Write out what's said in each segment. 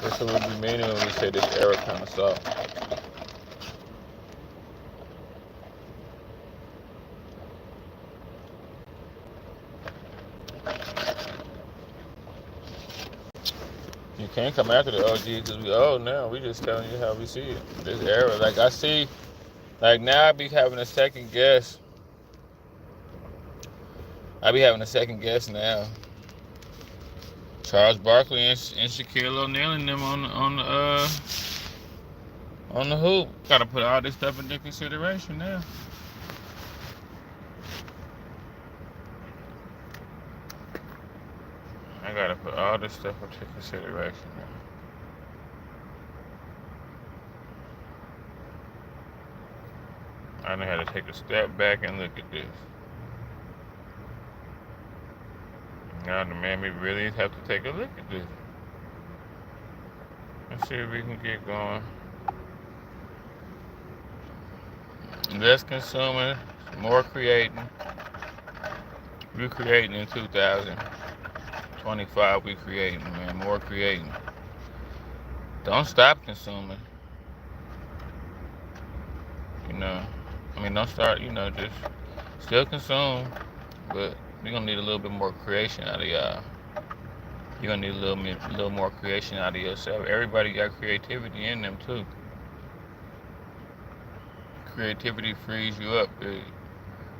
That's what we be meaning when we say this era kind of soft. You can't come after the OG because we old now. We just telling you how we see it. This era, like I see, like now I be having a second guess. I be having a second guess now. Charles Barkley and Shaquille O'Neal and them on the hoop. Gotta put all this stuff into consideration now. I gotta put all this stuff into consideration now. I done had to take a step back and look at this. Now the man, we really have to take a look at this. Let's see if we can get going. Less consuming, more creating. We creating in 2025. We creating, man, more creating. Don't stop consuming. Don't start. Just still consume, but you're gonna need a little bit more creation out of y'all. You're gonna need a little more creation out of yourself. Everybody got creativity in them too. Creativity frees you up. It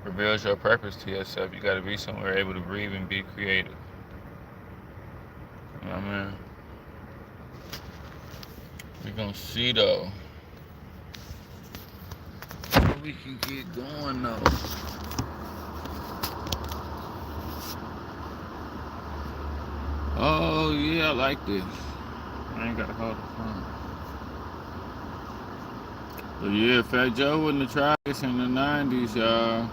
reveals your purpose to yourself. You got to be somewhere able to breathe and be creative. You know what I mean? We're gonna see though. We can get going though. Oh yeah, I like this. I ain't gotta hold the phone. But yeah, Fat Joe wouldn't have tried this in the 90s, y'all.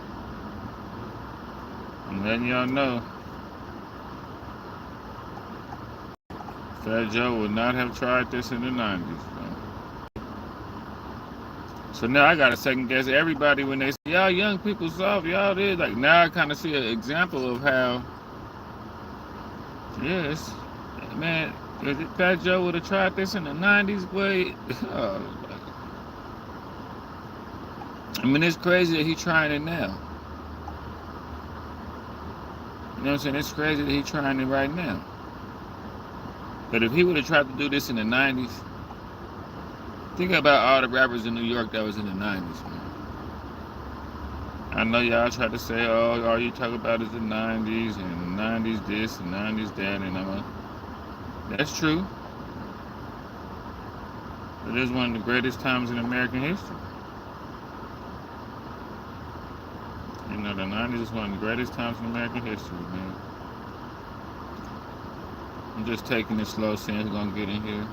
I'm letting y'all know. Fat Joe would not have tried this in the 90s, bro. So now I gotta second guess everybody when they say, y'all young people soft, y'all this. Like now I kind of see an example of how, yes, man, if Fat Joe would have tried this in the 90s, boy, it's crazy that he's trying it now. You know what I'm saying? It's crazy that he's trying it right now. But if he would have tried to do this in the 90s, think about all the rappers in New York that was in the 90s, man. I know y'all try to say, oh, all you talk about is the 90s, and the 90s this, and 90s that, and that's true. It is one of the greatest times in American history. The 90s is one of the greatest times in American history, man. I'm just taking it slow, seeing who's gonna get in here.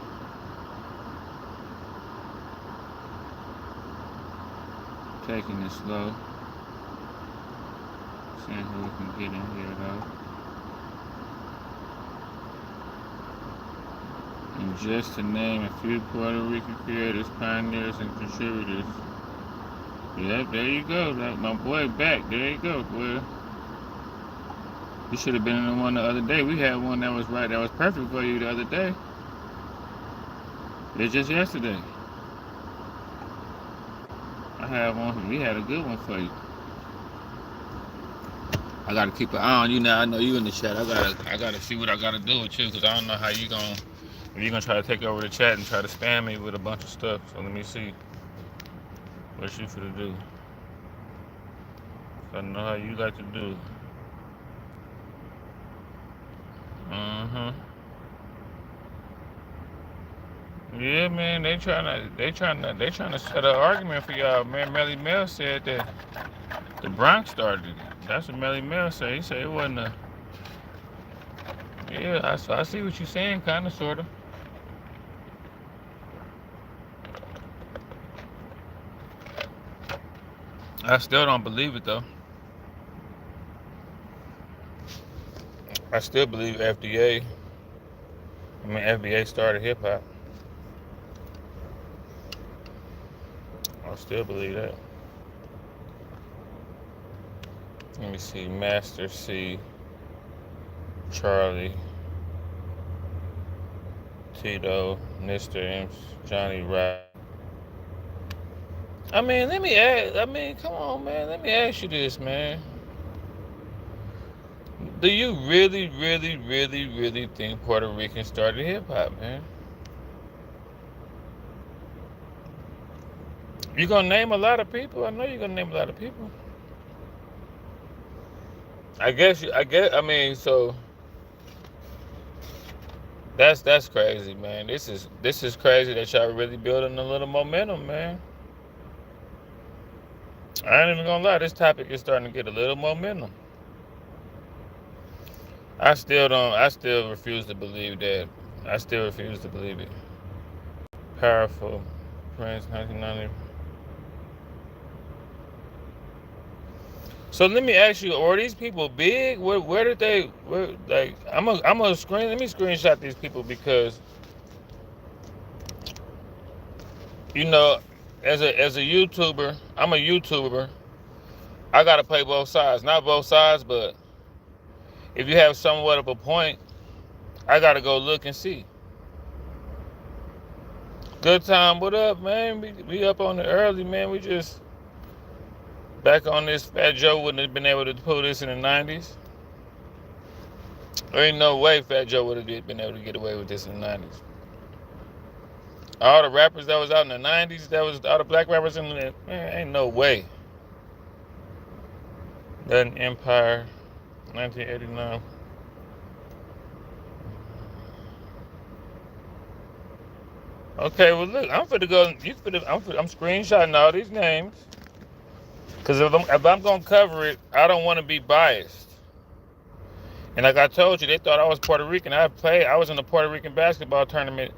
Taking it slow. Seeing who can get in here, though. And just to name a few Puerto Rican creators, pioneers, and contributors. Yeah, there you go. My boy back. There you go, boy. You should have been in the one the other day. We had one that was right, that was perfect for you the other day. It's just yesterday. I had one. We had a good one for you. I gotta keep an eye on you now. I know you in the chat. I gotta see what I gotta do with you, because I don't know how if you're gonna try to take over the chat and try to spam me with a bunch of stuff. So let me see what you finna do. I know how you like to do. Yeah, man, they trying to set an argument for y'all. Man, Melly Mel said that the Bronx started it. That's what Melly Mel said. He said it wasn't a. Yeah, I see what you're saying, kind of, sort of. I still don't believe it though. I still believe FBA started hip hop. I still believe that. Let me see, Master C, Charlie. Tito, Mr. M, Johnny Rock. I mean, let me ask. I mean, come on, man. Let me ask you this, man. Do you really, really, really, really think Puerto Ricans started hip hop, man? You gonna name a lot of people? I know you're gonna name a lot of people. I guess. I guess. I mean, so that's crazy, man. This is crazy that y'all really building a little momentum, man. I ain't even gonna lie. This topic is starting to get a little momentum. I still don't. I still refuse to believe that. I still refuse to believe it. Powerful Prince 1990. So let me ask you: are these people big? Where did they? Where, like I'm a screen. Let me screenshot these people because you know, as a YouTuber, I'm a YouTuber. I gotta play both sides. Not both sides, but if you have somewhat of a point, I gotta go look and see. Good time. What up, man? We up on it early, man. We just back on this. Fat Joe wouldn't have been able to pull this in the 90s. There ain't no way Fat Joe would have been able to get away with this in the 90s. All the rappers that was out in the 90s, that was all the black rappers in the, man, ain't no way. That Empire, 1989. Okay, well look, I'm finna go. I'm screenshotting all these names because if I'm gonna cover it, I don't want to be biased. And like I told you, they thought I was Puerto Rican. I was in a Puerto Rican basketball tournament.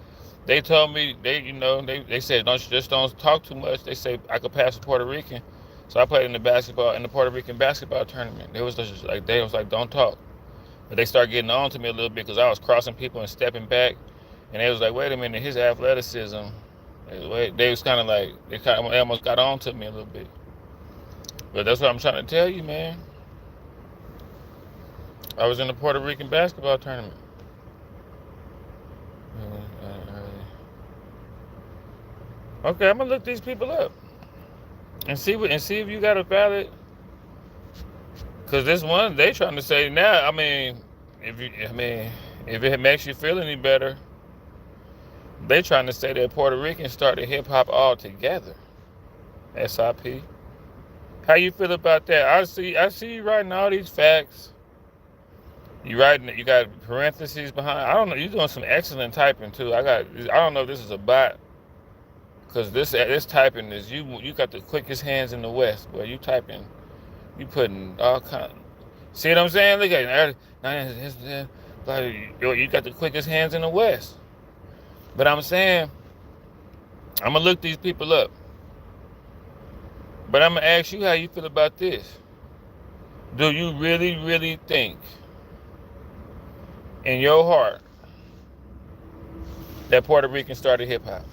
They told me they said don't talk too much. They say I could pass a Puerto Rican, so I played in the Puerto Rican basketball tournament. They was like don't talk, but they started getting on to me a little bit because I was crossing people and stepping back, and they was like, wait a minute, his athleticism. They was kind of like they almost got on to me a little bit, but that's what I'm trying to tell you, man. I was in the Puerto Rican basketball tournament. Okay, I'm gonna look these people up and see if you got a valid. Cause this one they trying to say now. If it makes you feel any better, they trying to say that Puerto Ricans started hip hop altogether. SIP. How you feel about that? I see you writing all these facts. You got parentheses behind. I don't know. You're doing some excellent typing too. I don't know if this is a bot. Cause this typing is you got the quickest hands in the West, boy. You putting all kind. See what I'm saying? Look at it. You got the quickest hands in the West. But I'm saying I'm gonna look these people up. But I'm gonna ask you how you feel about this. Do you really, really think in your heart that Puerto Rican started hip hop?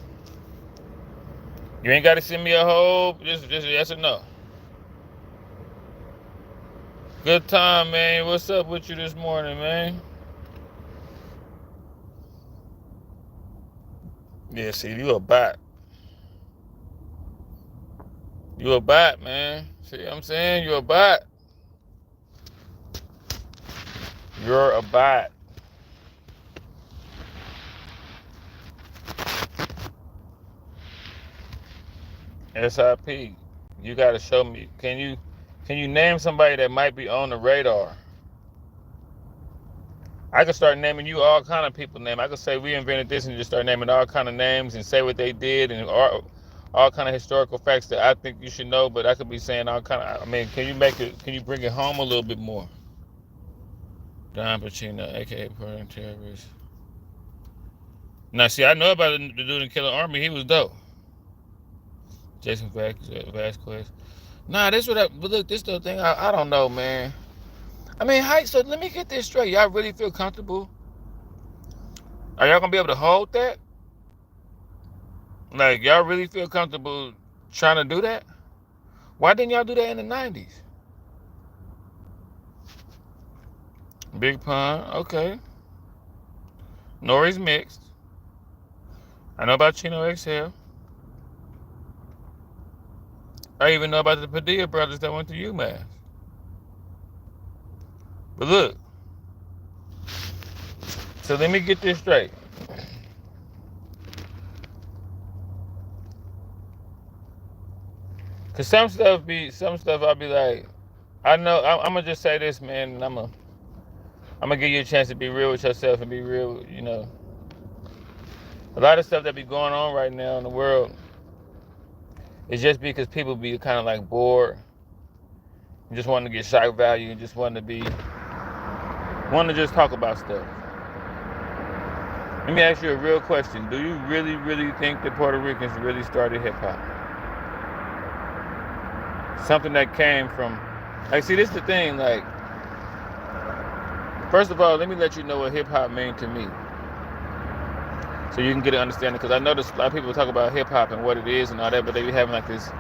You ain't got to send me a whole, just yes or no. Good time, man. What's up with you this morning, man? Yeah, see, you a bot. You a bot, man. See what I'm saying? You a bot. You're a bot. SIP. You got to show me. Can you name somebody that might be on the radar? I could start naming you all kind of people name. I could say we invented this and just start naming all kind of names and say what they did and all kind of historical facts that I think you should know. But I could be saying all kind of. I mean, can you make it? Can you bring it home a little bit more? Don Pacino, aka Puerto Terrorist. Now, see, I know about the dude in Killer Army. He was dope. Jason Vasquez. Nah, this what I. But look, this the thing. I don't know, man. I mean, so let me get this straight. Y'all really feel comfortable? Are y'all gonna be able to hold that? Like, y'all really feel comfortable trying to do that? Why didn't y'all do that in the 90s? Big Pun, okay. Nori's mixed. I know about Chino Exhale. I even know about the Padilla brothers that went to UMass. But look, so let me get this straight. Cause some stuff I'll be like, I know I'm gonna just say this, man, and I'm gonna give you a chance to be real with yourself and be real, you know. A lot of stuff that be going on right now in the world is just because people be kind of like bored, and just wanting to get shock value, and just wanting to just talk about stuff. Let me ask you a real question. Do you really, really think that Puerto Ricans really started hip hop? Something that came from, like, see, this is the thing, like, first of all, let me let you know what hip hop means to me, so you can get an understanding. Because I notice a lot of people talk about hip hop and what it is and all that, but they be having like this,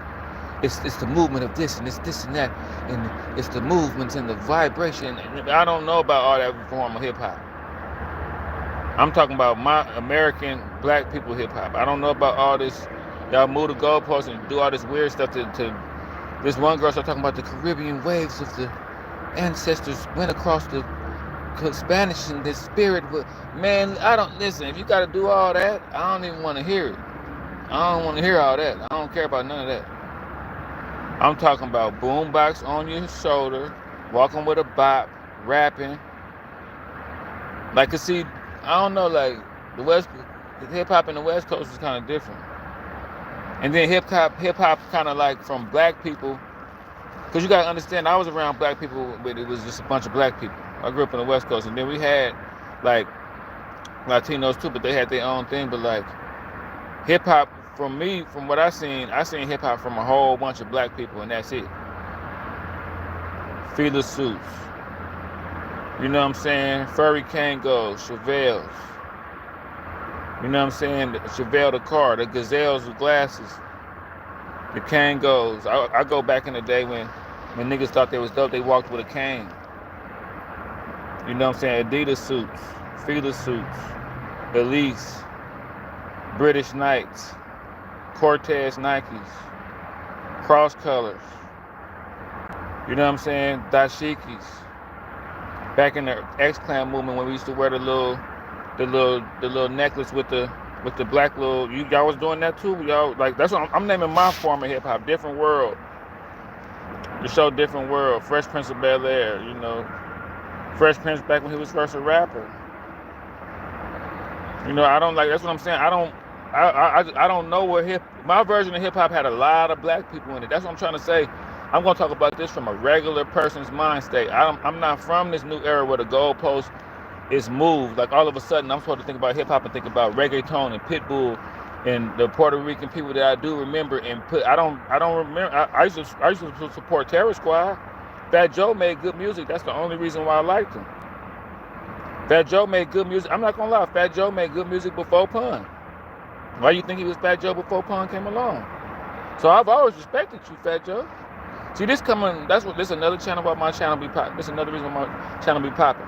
it's the movement of this and it's this and that, and it's the movements and the vibration. And I don't know about all that form of hip hop. I'm talking about my American black people hip hop. I don't know about all this. Y'all move the goalposts and do all this weird stuff to this one girl started talking about the Caribbean waves of the ancestors went across the Spanish and the spirit. Man, I don't listen. If you got to do all that, I don't even want to hear it. I don't want to hear all that. I don't care about none of that. I'm talking about boombox on your shoulder, walking with a bop, rapping. Like, cause see, I don't know, like the hip hop in the West Coast is kind of different. And then hip hop kind of like from black people, because you gotta understand, I was around black people, but it was just a bunch of black people. I grew up in the West Coast, and then we had like Latinos too, but they had their own thing. But like hip hop, from me, from what I seen hip hop from a whole bunch of black people, and that's it. Fila suits, you know what I'm saying? Furry Kangos, Chevelles. You know what I'm saying? The Chevelle the car, the Gazelles with glasses, the Kangos. I go back in the day when niggas thought they was dope, they walked with a cane. You know what I'm saying? Adidas suits, Fila suits, Elise, British Knights, Cortez Nikes, cross colors. You know what I'm saying? Dashikis. Back in the X-Clan movement when we used to wear the little necklace with the black little, y'all was doing that too? Y'all, like, that's what I'm naming my form of hip hop, Different World. The show Different World, Fresh Prince of Bel-Air, you know. Fresh Prince back when he was first a rapper. You know, I don't like, that's what I'm saying. I don't know where my version of hip hop had a lot of black people in it. That's what I'm trying to say. I'm going to talk about this from a regular person's mind state. I'm not from this new era where the goalpost is moved. Like all of a sudden, I'm supposed to think about hip hop and think about reggaeton and Pitbull and the Puerto Rican people that I do remember. And I don't remember. I used to support Terror Squad. Fat Joe made good music. That's the only reason why I liked him. Fat Joe made good music. I'm not gonna lie. Fat Joe made good music before Pun. Why you think he was Fat Joe before Pun came along? So I've always respected you, Fat Joe. See, this another channel why my channel be popping. This is another reason why my channel be popping.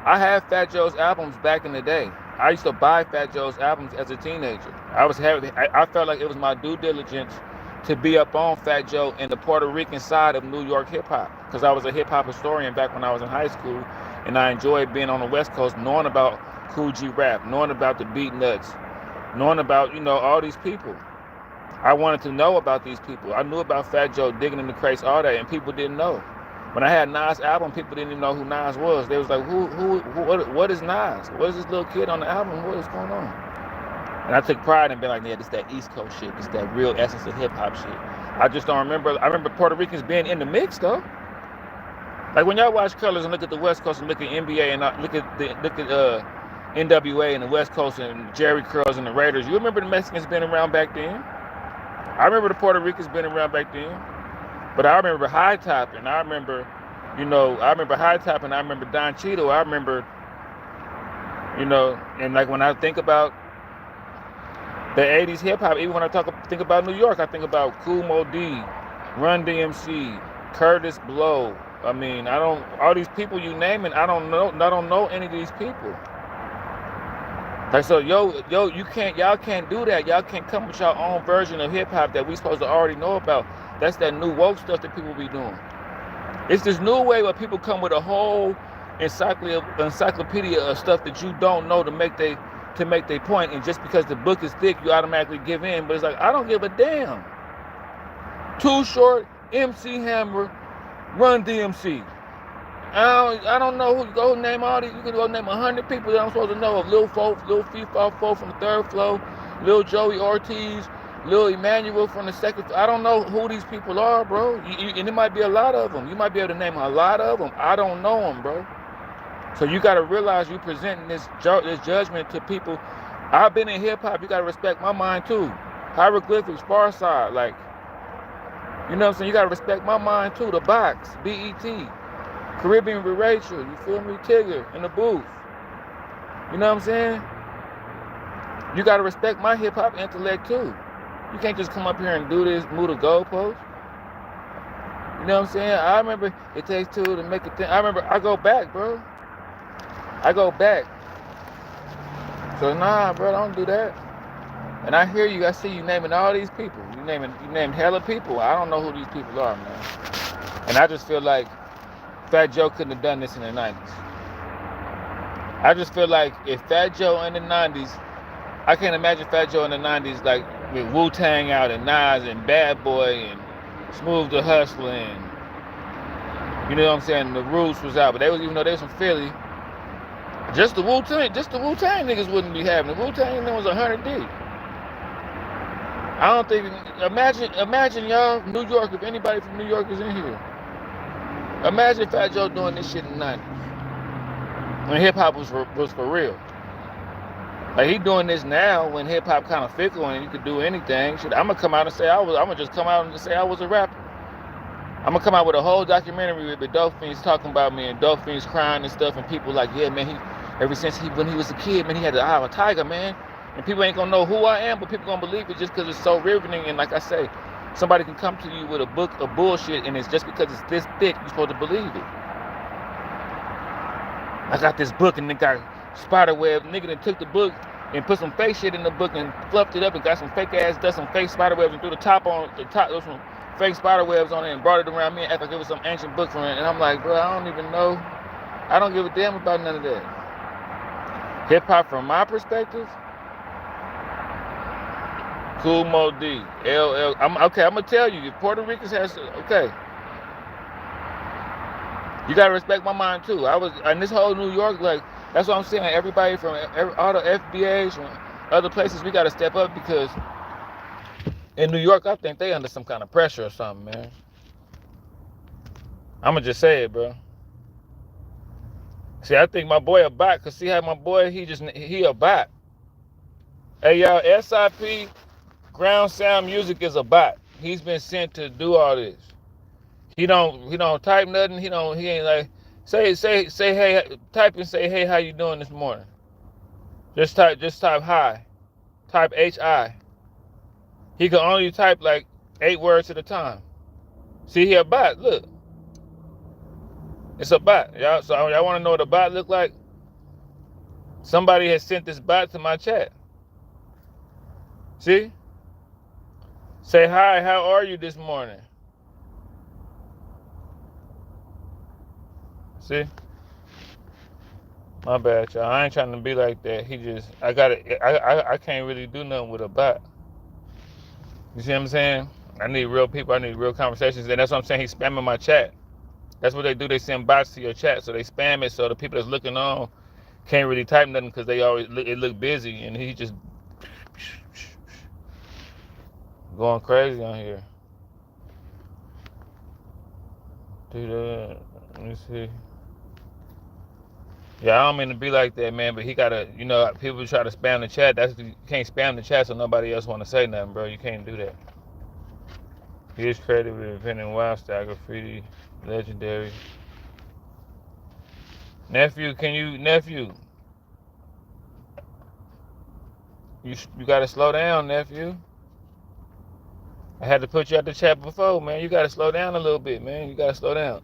I had Fat Joe's albums back in the day. I used to buy Fat Joe's albums as a teenager. I felt like it was my due diligence to be up on Fat Joe and the Puerto Rican side of New York hip hop, because I was a hip hop historian back when I was in high school, and I enjoyed being on the West Coast, knowing about Cool G Rap, knowing about the Beat Nuts, knowing about, you know, all these people. I wanted to know about these people. I knew about Fat Joe, digging in the crates, all that, and people didn't know. When I had Nas' album, people didn't even know who Nas was. They was like, what is Nas? What is this little kid on the album? What is going on? And I took pride in being like, yeah, this that East Coast shit. This that real essence of hip hop shit. I just don't remember. I remember Puerto Ricans being in the mix though. Like when y'all watch Colors and look at the West Coast and look at NBA and look at NWA and the West Coast and Jerry Curls and the Raiders, you remember the Mexicans being around back then? I remember the Puerto Ricans being around back then. But I remember High Top, and I remember High Top, and I remember Don Cheadle. I remember, you know, and like when I think about the 80s hip hop, even when I think about New York, I think about Kool Moe Dee, Run DMC, Curtis Blow. I mean, all these people you name, and I don't know any of these people. Like so, y'all can't do that. Y'all can't come with your own version of hip hop that we supposed to already know about. That's that new woke stuff that people be doing. It's this new way where people come with a whole encyclopedia of stuff that you don't know to make their point, and just because the book is thick, you automatically give in. But it's like, I don't give a damn. Too Short, MC Hammer, Run DMC. I don't know who. Go name all these. You can go name 100 people that I'm supposed to know of. Lil Fo, Lil Fee-Fa-Fo from the third flow, Lil Joey Ortiz, Lil Emmanuel from the second. I don't know who these people are, bro. And it might be a lot of them. You might be able to name a lot of them. I don't know them, bro. So you got to realize you presenting this judgment to people. I've been in hip hop. You got to respect my mind too. Hieroglyphics, Far Side, like, you know what I'm saying. You got to respect my mind too. The Box, BET. Caribbean with Rachel, you feel me? Tigger in the booth. You know what I'm saying? You gotta respect my hip hop intellect too. You can't just come up here and do this, move the goalpost. You know what I'm saying? I remember it takes two to make a thing. I remember I go back, bro. I go back. So nah, bro, don't do that. And I hear you, I see you naming all these people. You named hella people. I don't know who these people are, man. And I just feel like Fat Joe couldn't have done this in the 90s. I just feel like if Fat Joe in the 90s, I can't imagine Fat Joe in the 90s like with Wu-Tang out and Nas and Bad Boy and Smooth the Hustler and, you know what I'm saying, the Roots was out, but they was, even though they was from Philly, just the Wu-Tang niggas wouldn't be having it. Wu-Tang was 100 deep. I don't think, imagine y'all, New York, if anybody from New York is in here. Imagine Fat Joe doing this shit in the 90s when hip hop was for real. Like he doing this now when hip hop kind of fickle and you could do anything. Shit, I'm gonna come out and say I'm gonna just come out and say I was a rapper. I'm gonna come out with a whole documentary with the Dope Fiends talking about me and Dope Fiends crying and stuff, and people like, yeah, man, ever since when he was a kid, man, he had the eye of a tiger, man. And people ain't gonna know who I am, but people gonna believe it just because it's so riveting. And like I say, somebody can come to you with a book of bullshit, and it's just because it's this thick, you're supposed to believe it. I got this book, and it got spiderweb. Nigga that took the book and put some fake shit in the book and fluffed it up and got some fake ass dust, some fake spiderwebs, and threw the top, those some fake spiderwebs on it and brought it around me and act like it was some ancient book from it. And I'm like, bro, I don't even know. I don't give a damn about none of that. Hip hop, from my perspective, Cool Mo D, LL. I'm gonna tell you, if Puerto Ricans has, okay, you gotta respect my mind too. I was in this whole New York, like, that's what I'm saying. Everybody from all the FBAs from other places, we gotta step up, because in New York, I think they under some kind of pressure or something, man. I'ma just say it, bro. See, I think my boy a bot, cause see how my boy, he a bot. Hey y'all, SIP Ground Sound Music is a bot. He's been sent to do all this. He don't type nothing. He ain't like say hey, type and say hey, how you doing this morning? Just type hi. Type HI. He can only type like 8 words at a time. See, he a bot. Look, it's a bot, y'all. So y'all want to know what a bot look like? Somebody has sent this bot to my chat. See? Say hi, how are you this morning? See? My bad, y'all. I ain't trying to be like that. I can't really do nothing with a bot. You see what I'm saying? I need real people. I need real conversations. And that's what I'm saying. He's spamming my chat. That's what they do. They send bots to your chat. So they spam it so the people that's looking on can't really type nothing because it look busy. And he just going crazy on here. Do that. Let me see. Yeah, I don't mean to be like that, man, but he gotta, people try to spam the chat. You can't spam the chat so nobody else want to say nothing, bro. You can't do that. He is credited with inventing wild style graffiti, legendary. Nephew, you gotta slow down, nephew. I had to put you out the chat before, man. You gotta slow down a little bit, man. You gotta slow down.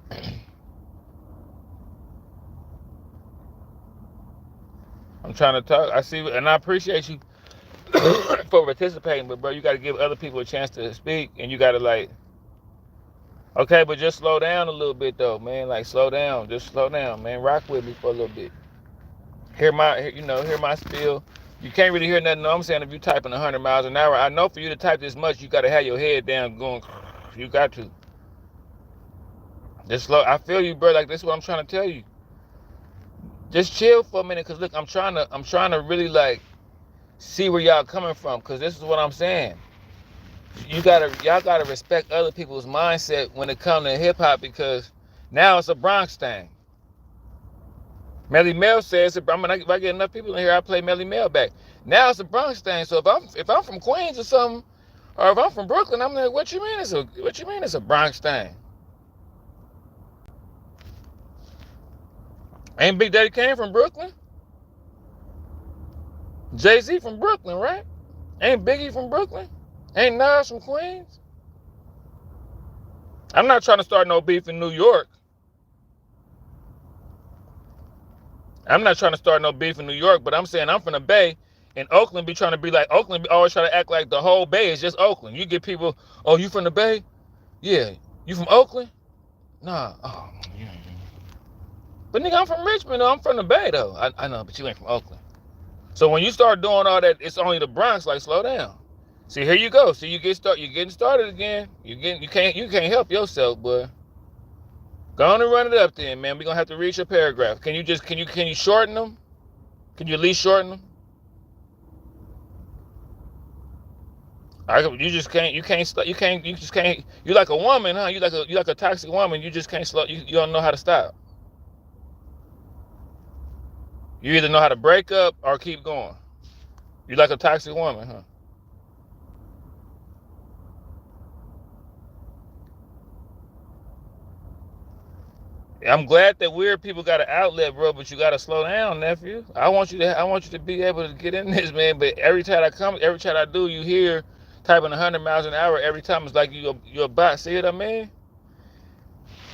I'm trying to talk. I see, and I appreciate you for participating, but bro, you got to give other people a chance to speak, and you got to like, okay, but just slow down a little bit though, man. Like slow down, just slow down, man. Rock with me for a little bit. Hear my spiel. You can't really hear nothing. No, I'm saying if you typing 100 miles an hour, I know for you to type this much, you got to have your head down going. You got to. Just slow. I feel you, bro. Like this is what I'm trying to tell you. Just chill for a minute, cause look, I'm trying to really like see where y'all coming from, cause this is what I'm saying. Y'all gotta respect other people's mindset when it comes to hip hop, because now it's a Bronx thing. Melly Mel says, if I get enough people in here, I play Melly Mel back. Now it's a Bronx thing. So if I'm from Queens or something, or if I'm from Brooklyn, I'm like, what you mean it's a Bronx thing? Ain't Big Daddy Kane from Brooklyn? Jay-Z from Brooklyn, right? Ain't Biggie from Brooklyn? Ain't Nas from Queens? I'm not trying to start no beef in New York. But I'm saying I'm from the Bay, and Oakland be trying to be like, Oakland always try to act like the whole Bay is just Oakland. You get people, oh, you from the Bay? Yeah. You from Oakland? Nah. Oh, yeah. But nigga, I'm from Richmond, though. I'm from the Bay, though. I know, but you ain't from Oakland. So when you start doing all that, it's only the Bronx, like, slow down. See, here you go. See, you're getting started again. You can't help yourself, boy. Go on and run it up then, man. We're gonna have to read your paragraph. Can you shorten them? Can you at least shorten them? You just can't. You're like a woman, huh? You like a toxic woman. You just can't slow. You don't know how to stop. You either know how to break up or keep going. You like a toxic woman, huh? I'm glad that weird people got an outlet, bro, but you gotta slow down, nephew. I want you to be able to get in this, man. But every time I do, you hear typing 100 miles an hour. Every time it's like you're about. See what I mean?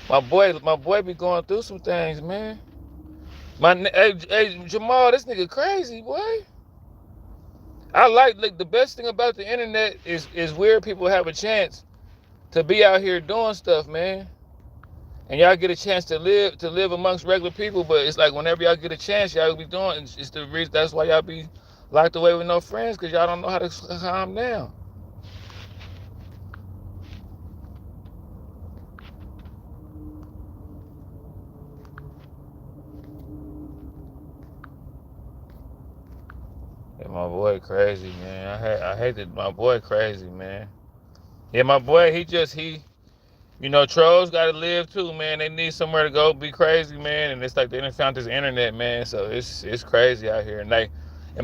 My boy be going through some things, man. Hey, Jamal, this nigga crazy, boy. I like the best thing about the internet is weird people have a chance to be out here doing stuff, man. And y'all get a chance to live amongst regular people, but it's like whenever y'all get a chance, y'all be doing. It's the reason that's why y'all be locked away with no friends, because y'all don't know how to calm down. Yeah, my boy crazy, man. I hate that my boy crazy, man. Yeah, my boy, trolls gotta live too, man. They need somewhere to go be crazy, man. And it's like they done found this internet, man. So it's crazy out here. And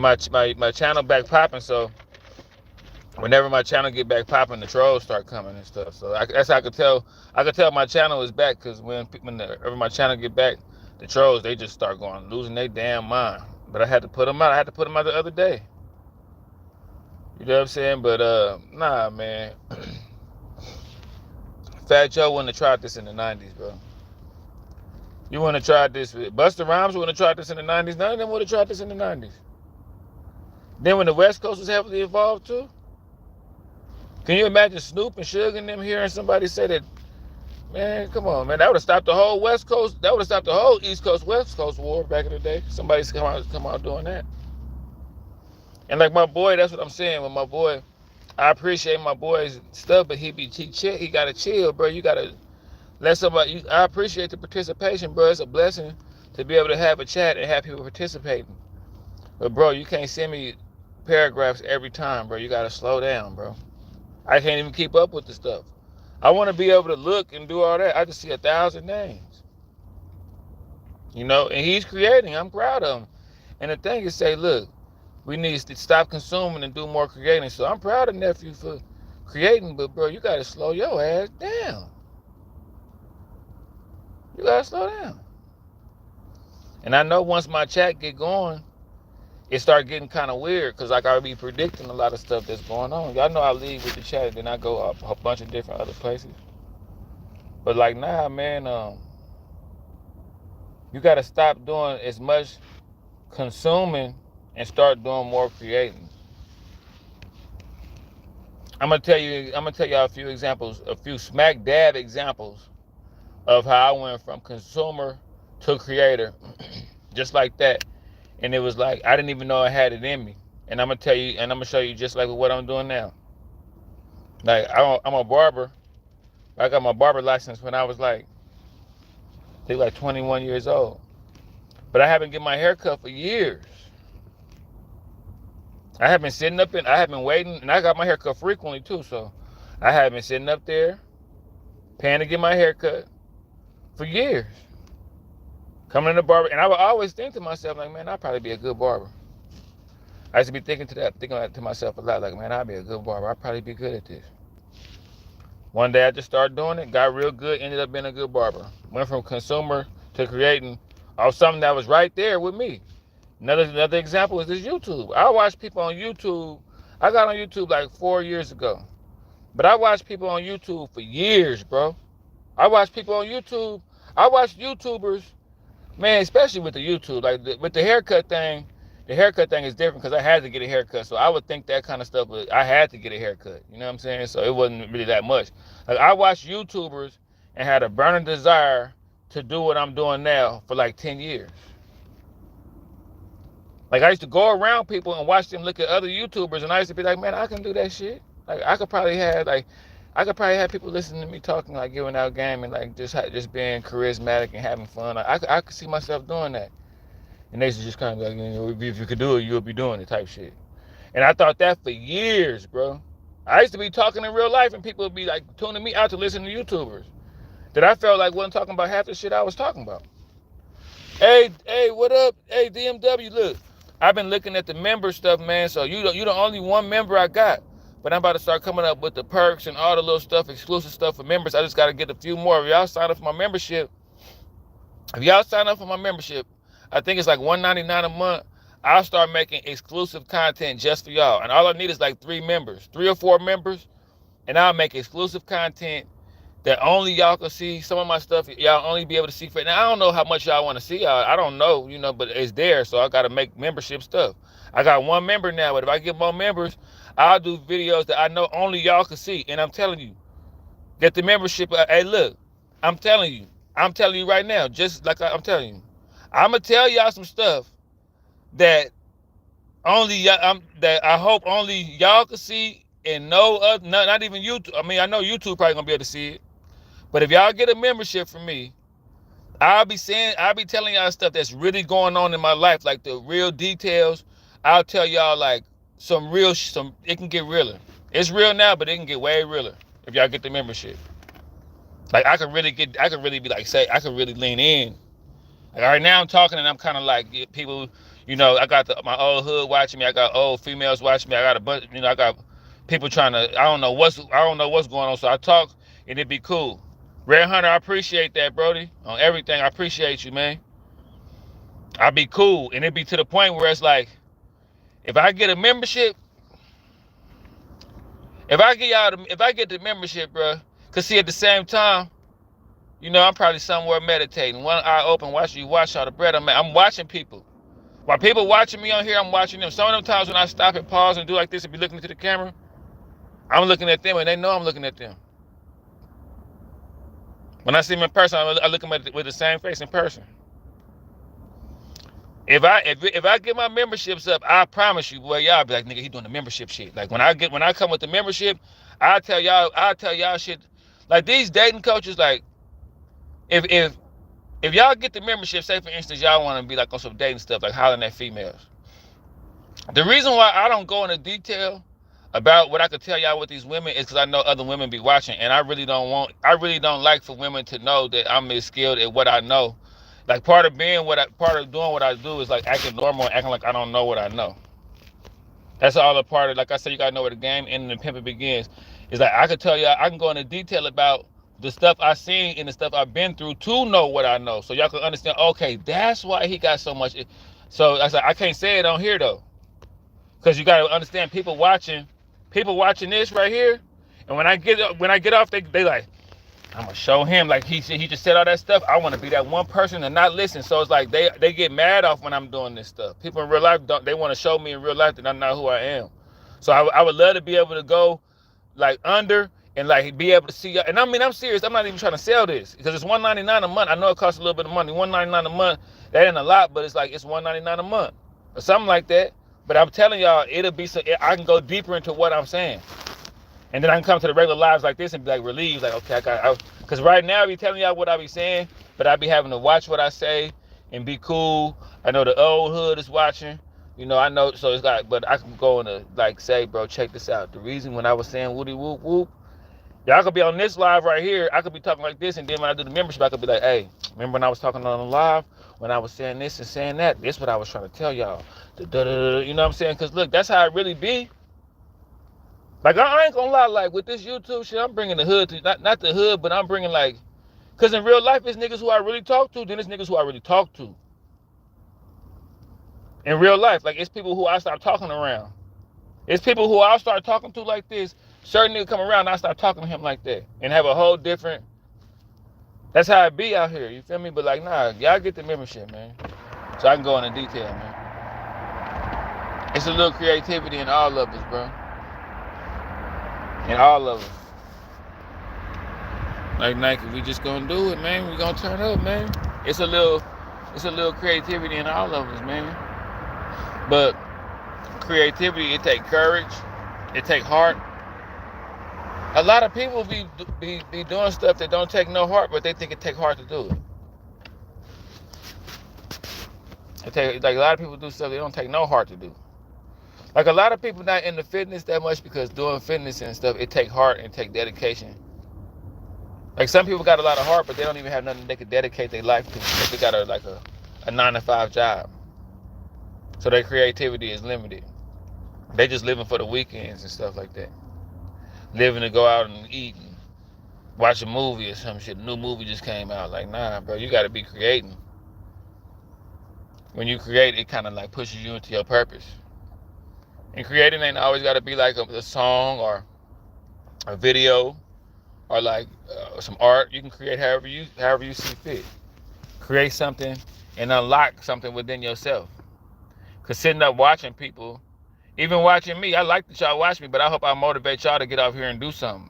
my channel back popping, so whenever my channel get back popping, the trolls start coming and stuff. So that's how I could tell. I could tell my channel is back, because whenever my channel get back, the trolls, they just start losing their damn mind. But I had to put them out. I had to put them out the other day. You know what I'm saying? But nah, man. Fat Joe wouldn't have tried this in the 90s, bro. You wouldn't have tried this. Busta Rhymes wouldn't have tried this in the 90s. None of them would have tried this in the 90s. Then when the West Coast was heavily involved too, can you imagine Snoop and Suge and them hearing somebody say that? Man, come on, man. That would have stopped the whole West Coast. That would have stopped the whole East Coast West Coast war back in the day. Somebody's come out doing that. And like my boy, that's what I'm saying. With my boy, I appreciate my boy's stuff, but he gotta chill, bro. You gotta let somebody. I appreciate the participation, bro. It's a blessing to be able to have a chat and have people participating. But bro, you can't send me paragraphs every time, bro. You gotta slow down, bro. I can't even keep up with the stuff. I want to be able to look and do all that. I just see 1,000 names, and he's creating. I'm proud of him. And the thing is, say, look, we need to stop consuming and do more creating. So I'm proud of nephew for creating, but bro, you gotta slow your ass down. You gotta slow down. And I know once my chat get going, it start getting kind of weird, because like I'll be predicting a lot of stuff that's going on. Y'all know I leave with the chat, and then I go a bunch of different other places. But like, nah, man, you gotta stop doing as much consuming and start doing more creating. I'm gonna tell y'all a few examples, a few smack dab examples of how I went from consumer to creator, just like that. And it was like I didn't even know I had it in me. And I'm gonna tell you, and I'm gonna show you just like what I'm doing now. Like I'm a barber. I got my barber license when I was like, I think like 21 years old. But I haven't get my hair cut for years. I have been waiting, and I got my hair cut frequently too. So I have been sitting up there, paying to get my hair cut for years. Coming in the barber, and I would always think to myself, like, man, I'd probably be a good barber. I used to be thinking to myself a lot, like, man, I'd be a good barber. I'd probably be good at this. One day I just started doing it, got real good, ended up being a good barber. Went from consumer to creating off something that was right there with me. Another example is this YouTube. I watch people on YouTube. I got on YouTube like 4 years ago. But I watched people on YouTube for years, bro. I watch people on YouTube. I watch YouTubers, man, especially with the YouTube. Like with the haircut thing is different because I had to get a haircut. So I would think that kind of stuff, but I had to get a haircut. You know what I'm saying? So it wasn't really that much. Like I watched YouTubers and had a burning desire to do what I'm doing now for like 10 years. Like I used to go around people and watch them look at other YouTubers, and I used to be like, man, I can do that shit. Like I could probably have people listening to me talking, like giving out game and like just being charismatic and having fun. Like, I could see myself doing that. And they used to just kind of like, you know, if you could do it, you would be doing it type shit. And I thought that for years, bro. I used to be talking in real life, and people would be like tuning me out to listen to YouTubers that I felt like wasn't talking about half the shit I was talking about. Hey, what up? Hey, DMW, look. I've been looking at the member stuff, man. So you the only one member I got. But I'm about to start coming up with the perks and all the little stuff, exclusive stuff for members. I just got to get a few more. If y'all sign up for my membership, I think it's like $199 a month. I'll start making exclusive content just for y'all. And all I need is like 3 or 4 members. And I'll make exclusive content that only y'all can see. Some of my stuff y'all only be able to see for. Now I don't know how much y'all want to see. I don't know, you know, but it's there. So I got to make membership stuff. I got 1 member now, but if I get more members, I'll do videos that I know only y'all can see. And I'm telling you, get the membership. Hey, look, I'm telling you right now, just like I'm telling you, I'm gonna tell y'all some stuff that that I hope only y'all can see, and no other, not even YouTube. I mean, I know YouTube probably gonna be able to see it. But if y'all get a membership from me, I'll be telling y'all stuff that's really going on in my life, like the real details. I'll tell y'all like it can get realer. It's real now, but it can get way realer if y'all get the membership. Like I could really be like, say, I could really lean in. Like right now I'm talking and I'm kind of like people, you know, I got my old hood watching me. I got old females watching me. I got a bunch, you know, I got people trying to, I don't know what's going on. So I talk and it'd be cool. Red Hunter, I appreciate that, Brody. On everything, I appreciate you, man. I'll be cool. And it'd be to the point where it's like, if I get a membership, if I get the membership, bro, cause see at the same time, you know, I'm probably somewhere meditating. One eye open, watch all the bread I'm watching people. While people watching me on here, I'm watching them. Some of them times when I stop and pause and do like this and be looking into the camera, I'm looking at them and they know I'm looking at them. When I see them in person, I look at them with the same face in person. If I get my memberships up, I promise you, boy, y'all be like, nigga, he doing the membership shit. Like when I come with the membership, I tell y'all shit. Like these dating coaches, like if y'all get the membership, say for instance, y'all want to be like on some dating stuff, like hollering at females. The reason why I don't go into detail about what I could tell y'all with these women is because I know other women be watching, and I really don't like for women to know that I'm as skilled at what I know. Like part of doing what I do is like acting normal, acting like I don't know what I know. That's all a part of, like I said, you gotta know where the game ends and the pimping begins. It's like I could tell y'all, I can go into detail about the stuff I seen and the stuff I've been through to know what I know. So y'all can understand, okay, that's why he got so much. So I said, I can't say it on here though. Because you gotta understand people watching this right here. And when I get off, they like, I'm gonna show him, like he just said all that stuff. I want to be that one person and not listen. So it's like they get mad off when I'm doing this stuff. People in real life they want to show me in real life that I'm not who I am. So I would love to be able to go like under and like be able to see. And I mean, I'm serious. I'm not even trying to sell this because it's $199 a month. I know it costs a little bit of money. $199 a month, that ain't a lot, but it's like it's $199 a month or something like that. But I'm telling y'all, it'll be so I can go deeper into what I'm saying. And then I can come to the regular lives like this and be like relieved, like, okay, because right now I be telling y'all what I be saying, but I be having to watch what I say and be cool. I know the old hood is watching, you know, I know, so it's like, but I can go and like say, bro, check this out. The reason when I was saying woody whoop whoop, y'all could be on this live right here, I could be talking like this, and then when I do the membership, I could be like, hey, remember when I was talking on the live, when I was saying this and saying that, this is what I was trying to tell y'all. You know what I'm saying? Because look, that's how it really be. Like, I ain't gonna lie, like, with this YouTube shit, I'm bringing the hood to, not the hood, but I'm bringing, like, because in real life, it's niggas who I really talk to, then it's niggas who I really talk to. In real life, like, it's people who I start talking around. It's people who I'll start talking to like this. Certain nigga come around, and I start talking to him like that. And have a whole different, that's how it be out here, you feel me? But, like, nah, y'all get the membership, man. So I can go into detail, man. It's a little creativity in all of us, bro. In all of us. Like Nike, we just gonna do it, man. We gonna turn up, man. It's a little creativity in all of us, man. But creativity, it take courage, it take heart. A lot of people be doing stuff that don't take no heart, but they think it take heart to do it. Like a lot of people do stuff they don't take no heart to do. Like a lot of people not into fitness that much because doing fitness and stuff, it take heart and take dedication. Like some people got a lot of heart, but they don't even have nothing they could dedicate their life to. They got a 9-to-5 job. So their creativity is limited. They just living for the weekends and stuff like that. Living to go out and eat and watch a movie or some shit. A new movie just came out. Like, nah, bro, you gotta be creating. When you create, it kind of like pushes you into your purpose. And creating ain't always gotta be like a song or a video or like some art. You can create however you see fit. Create something and unlock something within yourself. Cause sitting up watching people, even watching me, I like that y'all watch me, but I hope I motivate y'all to get off here and do something.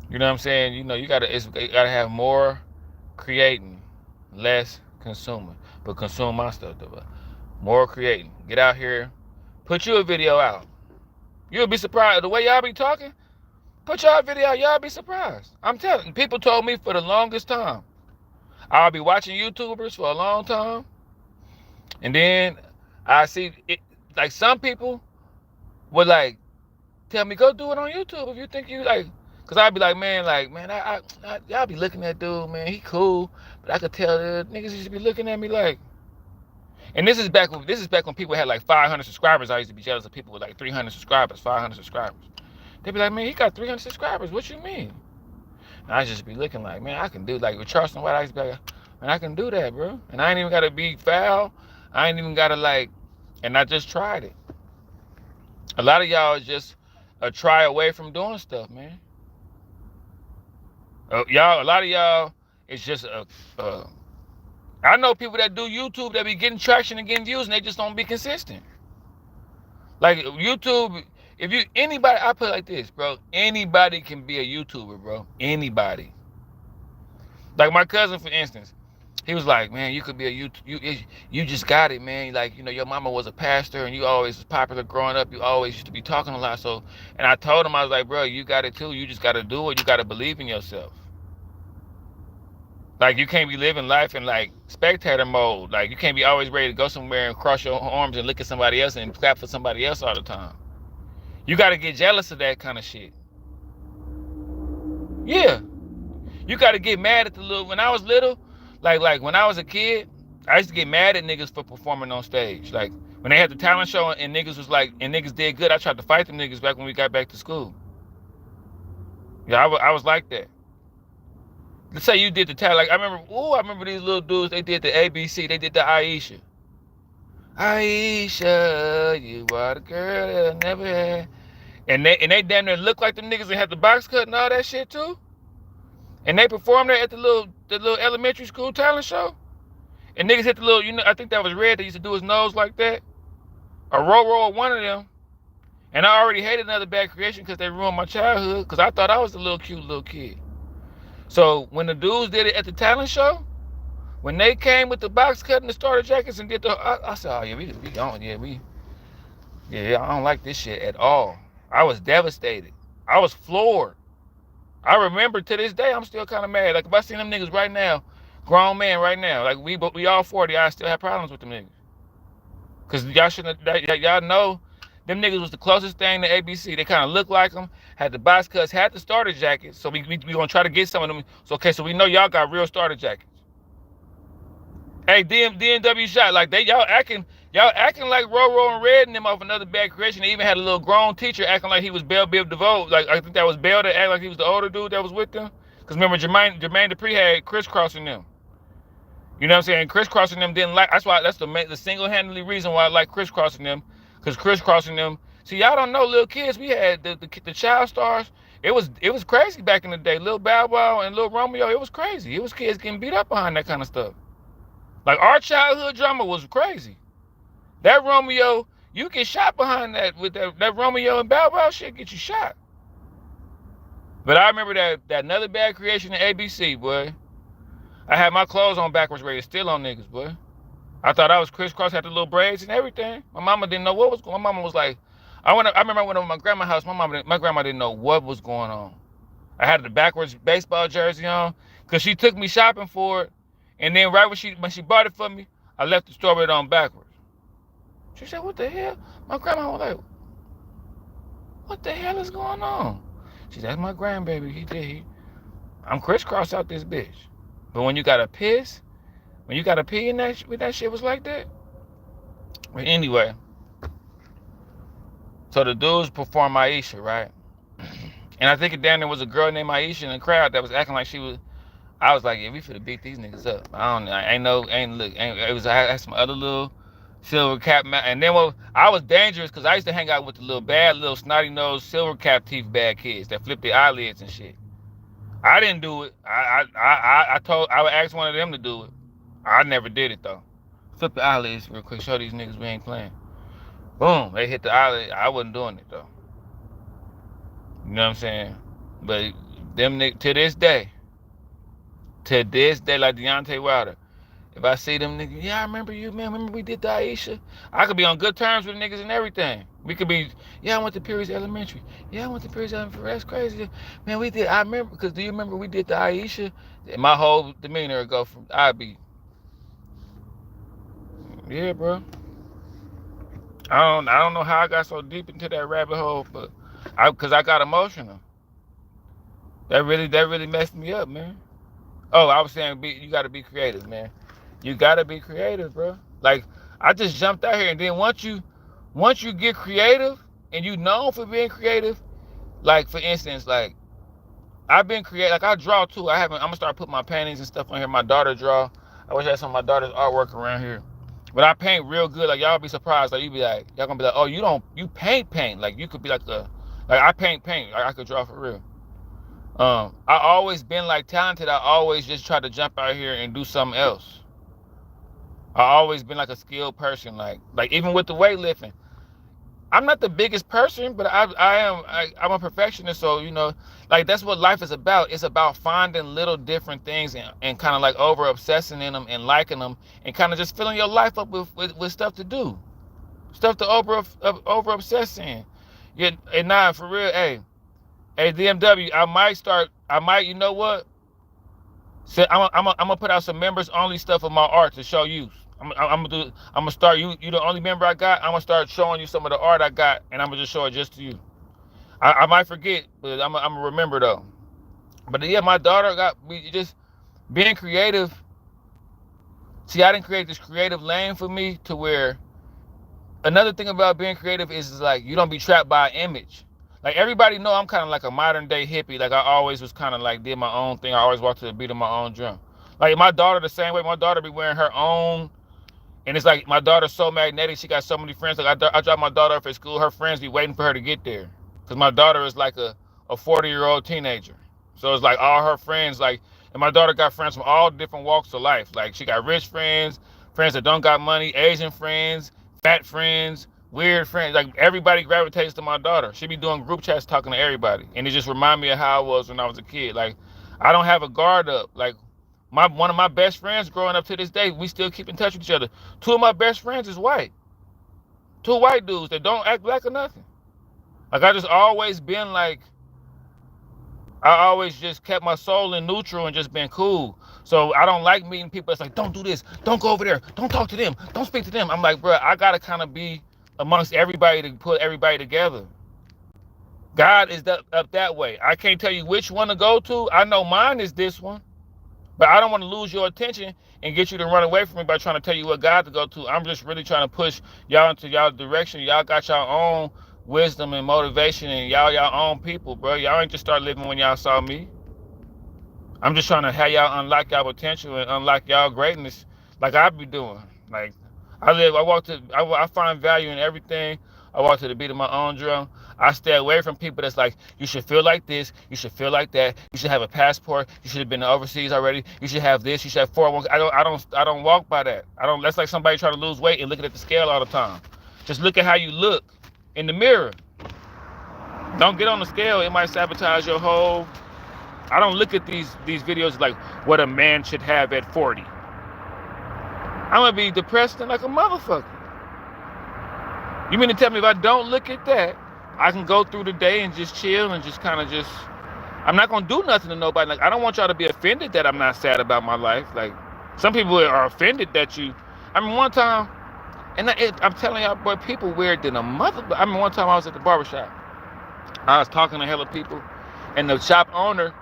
You know what I'm saying? You know, you gotta have more creating, less consuming. But consume my stuff though. More creating. Get out here, put you a video out. You'll be surprised the way y'all be talking. Put y'all video out, y'all be surprised. I'm telling you, people told me for the longest time. I'll be watching YouTubers for a long time. And then I see it, like some people would like tell me, go do it on YouTube if you think you like, cause I'd be like, man, y'all be looking at dude, man, he cool, but I could tell the niggas used to be looking at me like, and this is back when people had like 500 subscribers. I used to be jealous of people with like 300 subscribers, 500 subscribers. They'd be like, man, he got 300 subscribers. What you mean? And I just be looking like, man, I can do, like with Charleston White, I used to be like, man, I can do that, bro. And I ain't even gotta be foul. I ain't even gotta like, and I just tried it. A lot of y'all is just a try away from doing stuff, man. A lot of y'all is just I know people that do YouTube that be getting traction and getting views and they just don't be consistent. Like YouTube, anybody, I put it like this, bro. Anybody can be a YouTuber, bro. Anybody. Like my cousin, for instance, he was like, man, you could be a YouTuber. You just got it, man. Like, you know, your mama was a pastor and you always was popular growing up. You always used to be talking a lot. So, and I told him, I was like, bro, you got it too. You just got to do it. You got to believe in yourself. Like, you can't be living life in like spectator mode. Like, you can't be always ready to go somewhere and cross your arms and look at somebody else and clap for somebody else all the time. You got to get jealous of that kind of shit. Yeah. You got to get mad at when I was little, like when I was a kid, I used to get mad at niggas for performing on stage. Like when they had the talent show and niggas was like, and niggas did good, I tried to fight them niggas back when we got back to school. Yeah, I was like that. Let's say you did the talent. Like I remember these little dudes, they did the ABC, they did the Aisha. Aisha, you are the girl that I never had. And they damn near look like them niggas that had the box cut and all that shit too. And they performed there at the little elementary school talent show. And niggas hit the little, I think that was Red that used to do his nose like that. Or Roro, one of them. And I already hated Another Bad Creation because they ruined my childhood because I thought I was the little cute little kid. So when the dudes did it at the talent show, when they came with the box cut and the starter jackets and did I said, oh yeah, we don't, yeah, I don't like this shit at all. I was devastated. I was floored. I remember to this day, I'm still kind of mad. Like if I see them niggas right now, grown man right now, like we all 40, I still have problems with them niggas. Cause y'all shouldn't, y'all know, them niggas was the closest thing to ABC. They kind of looked like them, had the box cuts, had the starter jackets. So we gonna try to get some of them. So okay, so we know y'all got real starter jackets. Hey, DNW shot like y'all acting like Roro and Red and them off Another Bad Creation. They even had a little grown teacher acting like he was Bell Biv DeVoe. Like I think that was Bell that acted like he was the older dude that was with them. Cause remember Jermaine Dupri had crisscrossing them. You know what I'm saying? Crisscrossing them didn't like. That's the single-handedly reason why I like crisscrossing them. Cause crisscrossing them. See, y'all don't know, little kids. We had the child stars. It was crazy back in the day. Lil Bow Wow and Lil Romeo. It was crazy. It was kids getting beat up behind that kind of stuff. Like our childhood drama was crazy. That Romeo, you get shot behind that with that Romeo and Bow Wow shit, get you shot. But I remember that Another Bad Creation in ABC, boy. I had my clothes on backwards, ready to steal on niggas, boy. I thought I was crisscross, had the little braids and everything. My mama didn't know what was going on. My mama was like, I remember I went over to my grandma's house. My grandma didn't know what was going on. I had the backwards baseball jersey on because she took me shopping for it. And then right when she bought it for me, I left the store with it on backwards. She said, what the hell? My grandma was like, what the hell is going on? She said, that's my grandbaby. I'm crisscross out this bitch. But when you gotta piss, when you gotta pee in that shit was like that. But anyway, so the dudes performed Aisha, right? And I think down there was a girl named Aisha in the crowd that was acting like she was. I was like, yeah, we finna beat these niggas up. I had some other little silver cap, and then I was dangerous because I used to hang out with the little snotty nose silver cap teeth bad kids that flip their eyelids and shit. I didn't do it. I would ask one of them to do it. I never did it though. Flip the eyelids real quick, show these niggas we ain't playing. Boom, they hit the eyelid. I wasn't doing it though. You know what I'm saying? But them niggas, to this day, like Deontay Wilder, if I see them niggas, yeah, I remember you, man. Remember we did the Aisha? I could be on good terms with niggas and everything. We could be, yeah, I went to Perry's Elementary. Yeah, I went to Perry's Elementary. That's crazy. Man, we did, I remember, because do you remember we did the Aisha? And my whole demeanor would go from, I'd be, yeah, bro. I don't know how I got so deep into that rabbit hole, but because I got emotional. That really messed me up, man. Oh, I was saying you got to be creative, man. You got to be creative, bro. Like, I just jumped out here, and then once you get creative, and you known for being creative, like, for instance, like, I've been creative. Like, I draw, too. I'm going to start putting my paintings and stuff on here. My daughter draw. I wish I had some of my daughter's artwork around here. But I paint real good. Like, y'all be surprised. Like, y'all going to be like, oh, you paint. Like, you could be like I paint. Like, I could draw for real. I always been like talented. I always just try to jump out here and do something else. I always been like a skilled person. Like even with the weightlifting, I'm not the biggest person, but I'm a perfectionist. So, like that's what life is about. It's about finding little different things and kind of like over obsessing in them and liking them and kind of just filling your life up with stuff to do, stuff to over obsess in. Yeah, and now for real, hey, DMW, I might, you know what? So I'm gonna put out some members only stuff of my art to show you. I'm gonna start you the only member I got. I'm gonna start showing you some of the art I got, and I'm gonna just show it just to you. I might forget, but I'm gonna remember though. But yeah, my daughter got me just being creative. See, I didn't create this creative lane for me to where. Another thing about being creative is like you don't be trapped by an image. Like everybody know I'm kind of like a modern day hippie. Like I always was kind of like did my own thing. I always walked to the beat of my own drum. Like my daughter the same way. My daughter be wearing her own, and it's like my daughter's so magnetic. She got so many friends. Like I drop my daughter off at school. Her friends be waiting for her to get there. Because my daughter is like a 40-year-old teenager. So it's like all her friends, like, and my daughter got friends from all different walks of life. Like she got rich friends, friends that don't got money, Asian friends, fat friends, weird friends. Like everybody gravitates to my daughter. She be doing group chats talking to everybody. And it just remind me of how I was when I was a kid. Like I don't have a guard up. Like one of my best friends growing up to this day, we still keep in touch with each other. Two of my best friends is white. Two white dudes that don't act black or nothing. Like I just always been like, I always just kept my soul in neutral and just been cool. So I don't like meeting people that's like, don't do this, don't go over there, don't talk to them, don't speak to them. I'm like, bro, I gotta kind of be amongst everybody to put everybody together. God is up that way. I can't tell you which one to go to. I know mine is this one, but I don't want to lose your attention and get you to run away from me by trying to tell you what God to go to. I'm just really trying to push y'all into y'all direction. Y'all got y'all own wisdom and motivation, and y'all own people, bro. Y'all ain't just start living when y'all saw me. I'm just trying to have y'all unlock y'all potential and unlock y'all greatness like I be doing. Like I find value in everything. I walk to the beat of my own drum. I stay away from people that's like, you should feel like this, you should feel like that, you should have a passport, you should have been overseas already, you should have this, you should have 401. I don't walk by that. That's like somebody trying to lose weight and looking at the scale all the time. Just look at how you look in the mirror. Don't get on the scale, it might sabotage your whole. I don't look at these videos like what a man should have at 40. I'm gonna be depressed and like a motherfucker. You mean to tell me if I don't look at that, I can go through the day and just chill and just kind of just, I'm not gonna do nothing to nobody. Like I don't want y'all to be offended that I'm not sad about my life. Like some people are offended that you, I mean one time, and I'm telling y'all, boy, people weird than a mother. I mean one time I was at the barbershop. I was talking to hella people, and the shop owner,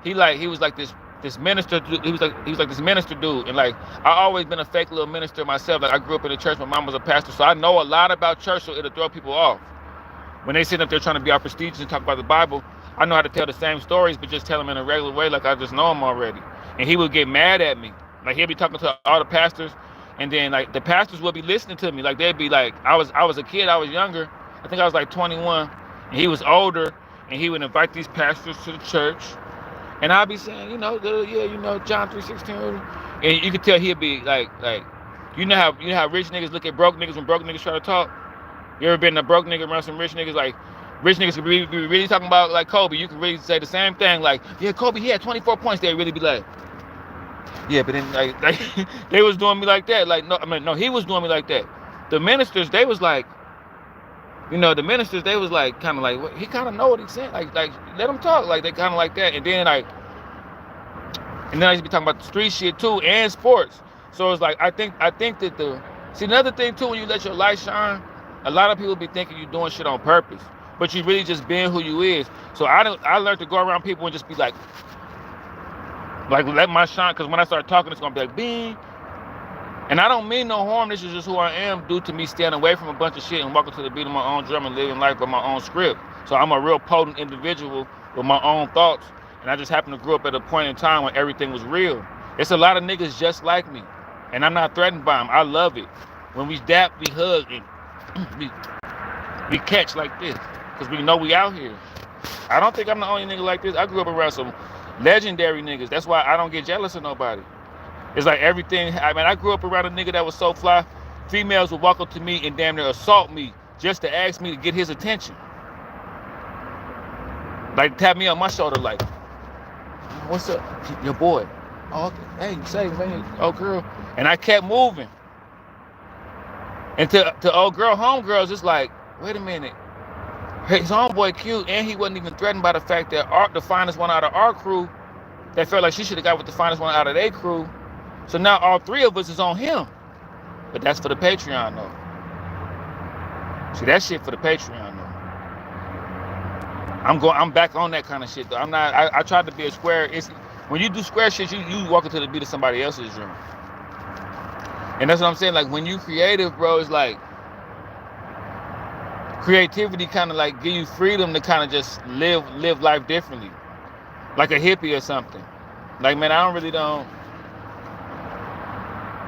he was like this minister. He was like this minister dude, and like I always been a fake little minister myself. Like I grew up in the church. My mom was a pastor, so I know a lot about church. So it'll throw people off when they sit up there trying to be all prestigious and talk about the Bible. I know how to tell the same stories, but just tell them in a regular way, like I just know them already. And he would get mad at me. Like he'd be talking to all the pastors, and then like the pastors would be listening to me. Like they'd be like, I was a kid. I was younger. I think I was like 21, and he was older, and he would invite these pastors to the church. And I'll be saying, John 3:16, and you could tell he'd be like, you know how rich niggas look at broke niggas when broke niggas try to talk. You ever been a broke nigga around some rich niggas? Like rich niggas could be really talking about like Kobe. You could really say the same thing, like, yeah, Kobe, he had 24 points. They'd really be like, yeah, but then like they was doing me like that. Like no, he was doing me like that. The ministers, they was like. They was like kind of like, he kind of know what he's saying. Like let him talk. Like they kind of like that. And then I used to be talking about the street shit too and sports. So it's like I think that another thing too, when you let your light shine, a lot of people be thinking you're doing shit on purpose, but you really just being who you is. So I learned to go around people and just be like let my shine, because when I start talking, it's gonna be like bing. And I don't mean no harm. This is just who I am due to me staying away from a bunch of shit and walking to the beat of my own drum and living life by my own script. So I'm a real potent individual with my own thoughts. And I just happened to grow up at a point in time when everything was real. It's a lot of niggas just like me. And I'm not threatened by them. I love it. When we dap, we hug, and we catch like this. Because we know we out here. I don't think I'm the only nigga like this. I grew up around some legendary niggas. That's why I don't get jealous of nobody. It's like everything. I grew up around a nigga that was so fly. Females would walk up to me and damn near assault me just to ask me to get his attention. Like tap me on my shoulder, like, "What's up, your boy?" "Oh, okay. Hey, say, man, oh girl." And I kept moving. And to old girl, homegirls, it's like, wait a minute. His homeboy cute, and he wasn't even threatened by the fact that the finest one out of our crew, that felt like she should have got with the finest one out of their crew. So now all three of us is on him. But that's for the Patreon though. See, that shit for the Patreon though. I'm back on that kind of shit though. I tried to be a square. It's when you do square shit, you walk into the beat of somebody else's drum. And that's what I'm saying. Like when you creative, bro, it's like creativity kind of like give you freedom to kind of just live life differently. Like a hippie or something. Like, man,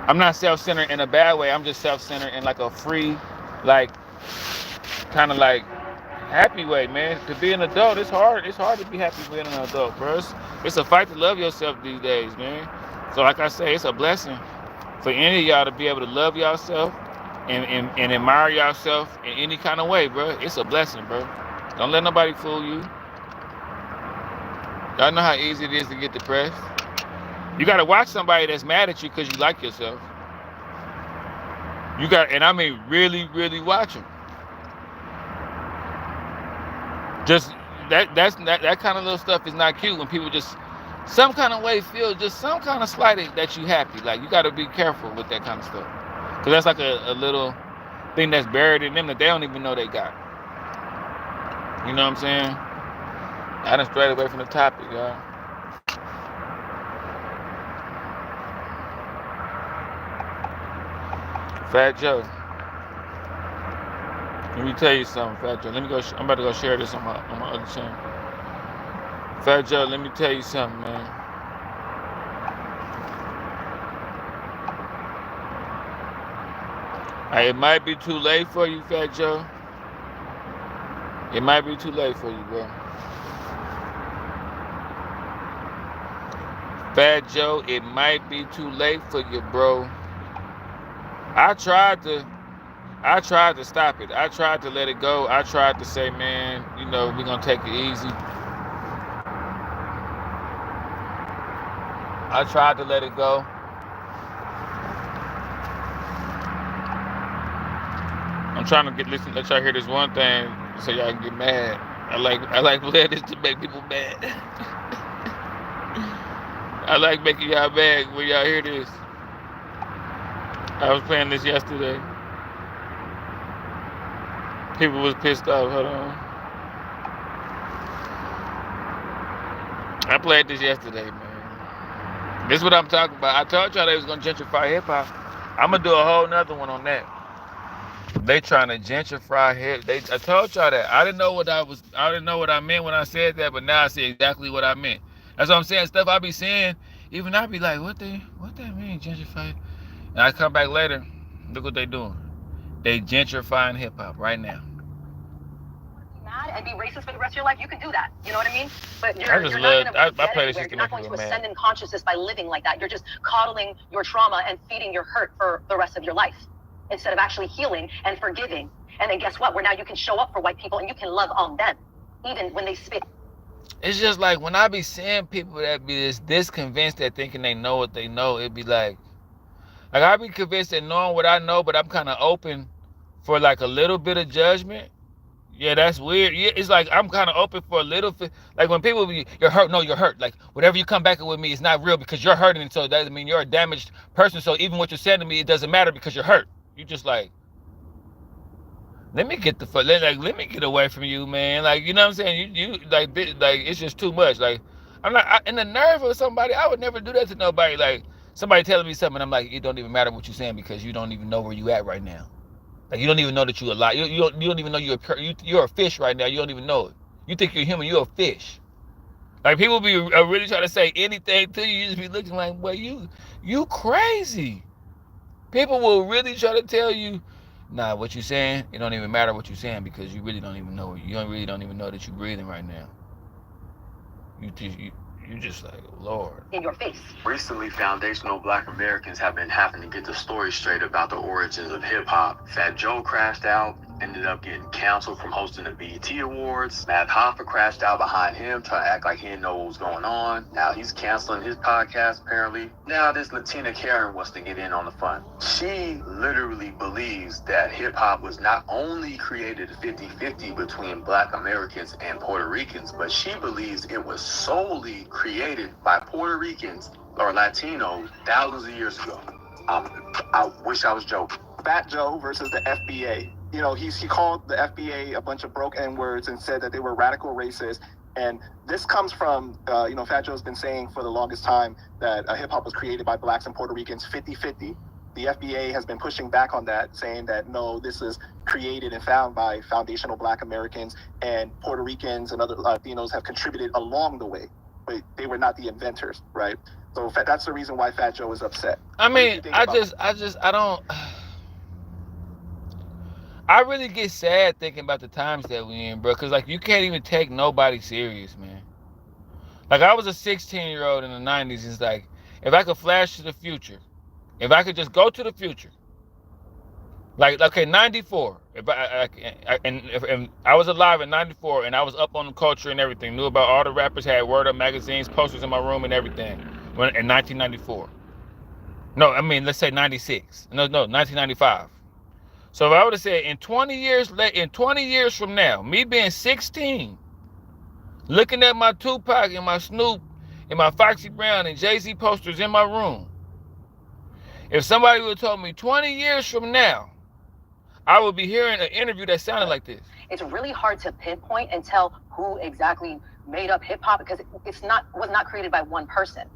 I'm not self-centered in a bad way. I'm just self-centered in like a free, like, kind of like happy way, man. To be an adult, it's hard. It's hard to be happy being an adult, bro. It's a fight to love yourself these days, man. So like I say, it's a blessing for any of y'all to be able to love yourself and admire yourself in any kind of way, bro. It's a blessing, bro. Don't let nobody fool you. Y'all know how easy it is to get depressed. You gotta watch somebody that's mad at you because you like yourself. You got, and I mean really, really watch them. Just that kind of little stuff is not cute when people just some kind of way feel just some kind of slighted that you happy. Like you got to be careful with that kind of stuff because that's like a little thing that's buried in them that they don't even know they got. You know what I'm saying? I done strayed away from the topic, y'all. Fat Joe. Let me tell you something, Fat Joe. Let me go. I'm about to go share this on my other channel. Fat Joe, let me tell you something, man. It might be too late for you, Fat Joe. It might be too late for you, bro. Fat Joe, it might be too late for you, bro. I tried to stop it. I tried to let it go. I tried to say, man, you know, we're gonna take it easy. I tried to let it go. I'm trying to let y'all hear this one thing so y'all can get mad. I like playing this to make people mad. I like making y'all mad when y'all hear this. I was playing this yesterday. People was pissed off. Hold on. I played this yesterday, man. This is what I'm talking about. I told y'all they was gonna gentrify hip hop. I'm gonna do a whole nother one on that. They trying to gentrify hip. I told y'all that. I didn't know what I meant when I said that, but now I see exactly what I meant. That's what I'm saying. Stuff I be saying, even I be like, what that mean, gentrify? And I come back later. Look what they doing. They gentrifying hip hop right now. Mad and be racist for the rest of your life, you can do that. You know what I mean? But you're not going to ascend in consciousness by living like that. You're just coddling your trauma and feeding your hurt for the rest of your life instead of actually healing and forgiving. And then guess what? Where now you can show up for white people and you can love on them, even when they spit. It's just like when I be seeing people that be this convinced that thinking they know what they know, it be like I be convinced that knowing what I know, but I'm kind of open for like a little bit of judgment. Yeah, that's weird. Yeah, it's like I'm kind of open for a little. Like when people be, you're hurt. No, you're hurt. Like whatever you come back with me is not real because you're hurting. And so that doesn't mean you're a damaged person. So even what you're saying to me, it doesn't matter because you're hurt. You just like, let me get let me get away from you, man. Like you know what I'm saying? You like it's just too much. Like I'm not in the nerve of somebody. I would never do that to nobody. Like somebody telling me something, I'm like, it don't even matter what you're saying because you don't even know where you at right now. Like you don't even know that you're alive. You don't even know you're a fish right now. You don't even know it. You think you're human. You're a fish. Like people be really trying to say anything to you. You just be looking like, well, you crazy. People will really try to tell you, nah, what you saying, it don't even matter what you're saying because you really don't even know. Really don't even know that you're breathing right now. You just like, Lord. In your face. Recently, foundational Black Americans have been having to get the story straight about the origins of hip hop. Fat Joe crashed out, ended up getting canceled from hosting the BET Awards. Matt Hoffa crashed out behind him, trying to act like he didn't know what was going on. Now he's canceling his podcast, apparently. Now this Latina Karen wants to get in on the fun. She literally believes that hip hop was not only created 50-50 between Black Americans and Puerto Ricans, but she believes it was solely created by Puerto Ricans or Latinos thousands of years ago. I wish I was joking. Fat Joe versus the FBA. You know, he called the FBA a bunch of broke N-words and said that they were radical racists. And this comes from, Fat Joe's been saying for the longest time that hip-hop was created by Blacks and Puerto Ricans 50-50. The FBA has been pushing back on that, saying that, no, this is created and found by foundational Black Americans, and Puerto Ricans and other Latinos have contributed along the way, but they were not the inventors, right? So that's the reason why Fat Joe is upset. I mean, I I really get sad thinking about the times that we in, bro. Cause like you can't even take nobody serious, man. Like I was a 16-year-old in the 90s. It's like if I could flash to the future, if I could just go to the future, like okay, 94. If and I was alive in 94, and I was up on the culture and everything, knew about all the rappers, had Word Up magazines, posters in my room and everything. When in 1994. No, I mean let's say 96. No, 1995. So if I would have said in 20 years from now, me being 16, looking at my Tupac and my Snoop and my Foxy Brown and Jay-Z posters in my room, if somebody would have told me 20 years from now, I would be hearing an interview that sounded like this. It's really hard to pinpoint and tell who exactly made up hip hop because was not created by one person.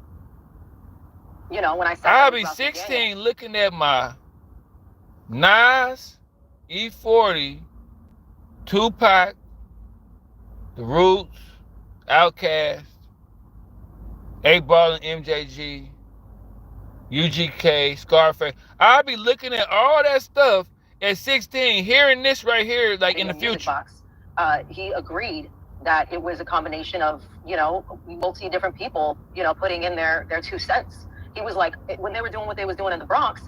You know, when I said I'll be 16 looking at my Nas, E40, Tupac, The Roots, Outkast, 8Ball and MJG, UGK, Scarface. I'll be looking at all that stuff at 16, hearing this right here, like in the future. Box, he agreed that it was a combination of, you know, multi different people, you know, putting in their 2 cents. He was like, when they were doing what they was doing in the Bronx,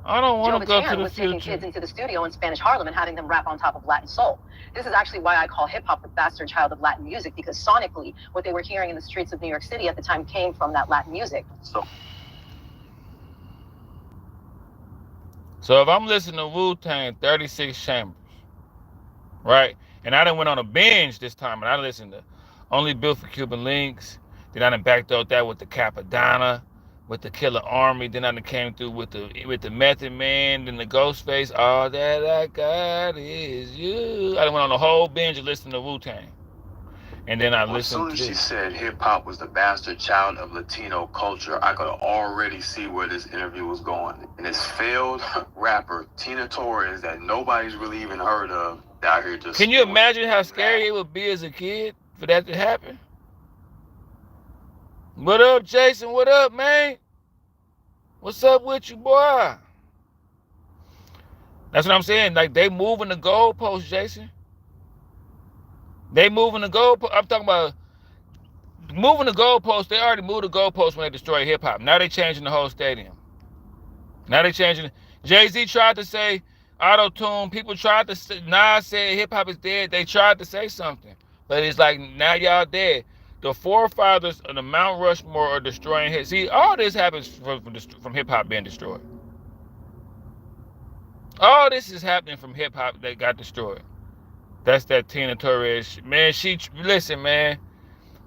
I don't want to go to the was future. Taking kids into the studio in Spanish Harlem and having them rap on top of Latin soul. This is actually why I call hip hop the bastard child of Latin music, because sonically, what they were hearing in the streets of New York City at the time came from that Latin music. So if I'm listening to Wu-Tang 36 Chambers, right? And I done went on a binge this time, and I listened to Only Built for Cuban Links. Then I done backed out with the Capadonna, with the Killer Army. Then I done came through with the Method Man, then the Ghostface. All that I got is you. I done went on a whole binge of listening to Wu-Tang. And then I listened to As soon as she said hip-hop was the bastard child of Latino culture, I could already see where this interview was going. And this failed rapper, Tina Torres, that nobody's really even heard of, out here just... Can you imagine how scary it would be as a kid for that to happen? What up, Jason? What up, man? What's up with you, boy? That's what I'm saying. Like, they moving the goalposts, Jason. They moving the goalposts. I'm talking about moving the goalposts. They already moved the goalposts when they destroyed hip-hop. Now they changing the whole stadium. Now they changing. Jay-Z tried to say auto-tune. People tried to say, Nas said hip-hop is dead. They tried to say something. But it's like, now y'all dead. The forefathers of the Mount Rushmore are destroying hip. See, all this happens from hip-hop being destroyed. All this is happening from hip-hop that got destroyed. That's that Tina Torres. Man, listen, man.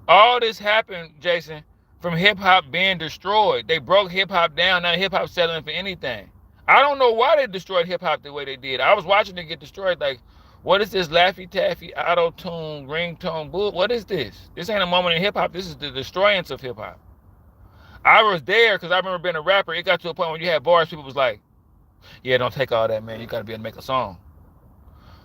All this happened, Jason, from hip-hop being destroyed. They broke hip-hop down. Now hip-hop settling for anything. I don't know why they destroyed hip-hop the way they did. I was watching it get destroyed. Like, what is this Laffy Taffy, auto-tune, ringtone, bull? What is this? This ain't a moment in hip-hop. This is the destroyance of hip-hop. I was there because I remember being a rapper. It got to a point when you had bars, people was like, yeah, don't take all that, man. You got to be able to make a song.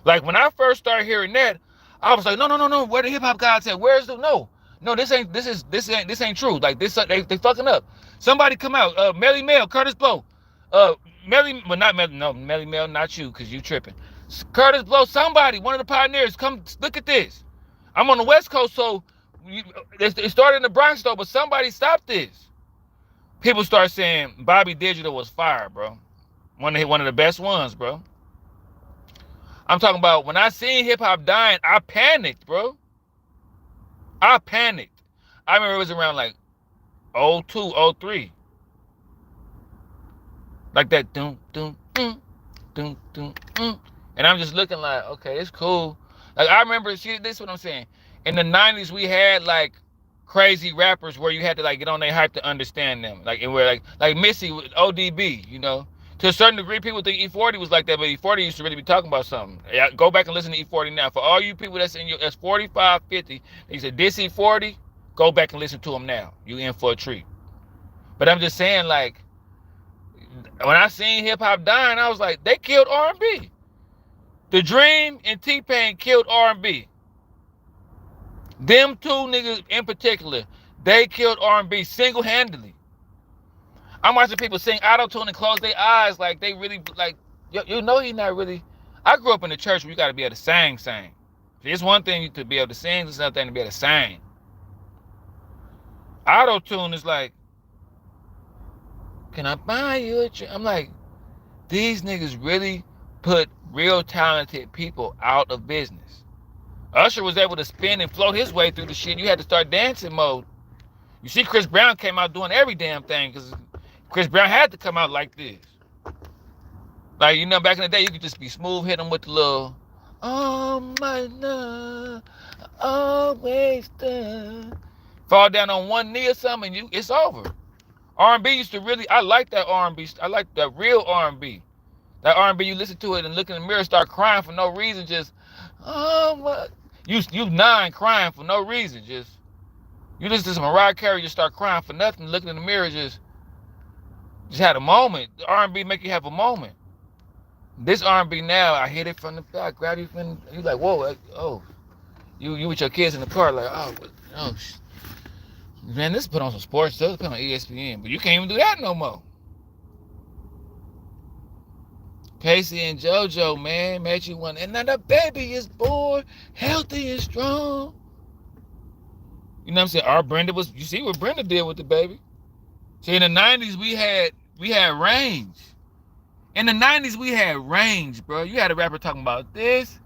Like, when I first started hearing that, I was like, no. Where the hip hop gods at? Where's the no? This ain't true. Like, this they fucking up. Somebody come out. Melly Mel, Curtis Blow. Melly Mel, not you, cause you tripping. Curtis Blow, somebody, one of the pioneers, come look at this. I'm on the West Coast, so it started in the Bronx though, but somebody stopped this. People start saying Bobby Digital was fire, bro. One of the best ones, bro. I'm talking about when I seen hip-hop dying, I panicked, bro. I panicked. I remember it was around like 02, 03. Like that doom, doom, doom, doom, doom, doom. And I'm just looking like, okay, it's cool. Like, I remember, see, this is what I'm saying. In the 90s, we had like crazy rappers where you had to like get on their hype to understand them. Like, and where like Missy with ODB, you know. To a certain degree, people think E40 was like that, but E40 used to really be talking about something. Yeah, go back and listen to E40 now. For all you people that's 45, 50, they said this E40, go back and listen to them now. You in for a treat. But I'm just saying, like, when I seen hip hop dying, I was like, they killed R&B. The Dream and T-Pain killed R&B. Them two niggas in particular, they killed R&B single-handedly. I'm watching people sing auto-tune and close their eyes like they really, like, you know he not really, I grew up in the church where you got to be able to sing. It's one thing to be able to sing, it's another thing to be able to sing. Auto-tune is like, can I buy you a drink? I'm like, these niggas really put real talented people out of business. Usher was able to spin and float his way through the shit. You had to start dancing mode. You see Chris Brown came out doing every damn thing because Chris Brown had to come out like this. Like, you know, back in the day, you could just be smooth, hit him with the little, oh my love, always done. Fall down on one knee or something, and it's over. R&B used to really, I like that R&B. I like that real R&B. That R&B, you listen to it and look in the mirror, start crying for no reason, just, oh my. You 9 crying for no reason, just. You listen to some Mariah Carey, just start crying for nothing, looking in the mirror, just had a moment. The R&B make you have a moment. This R&B now, I hit it from the back, grab you from, you like, whoa, oh. You with your kids in the car, like, oh, man, this put on some sports stuff, put on ESPN, but you can't even do that no more. Casey and JoJo, man, made you one, and now the baby is born, healthy and strong. You know what I'm saying? Our Brenda was, you see what Brenda did with the baby. See, in the 90s, we had range. In the 90s, we had range, bro. You had a rapper talking about this.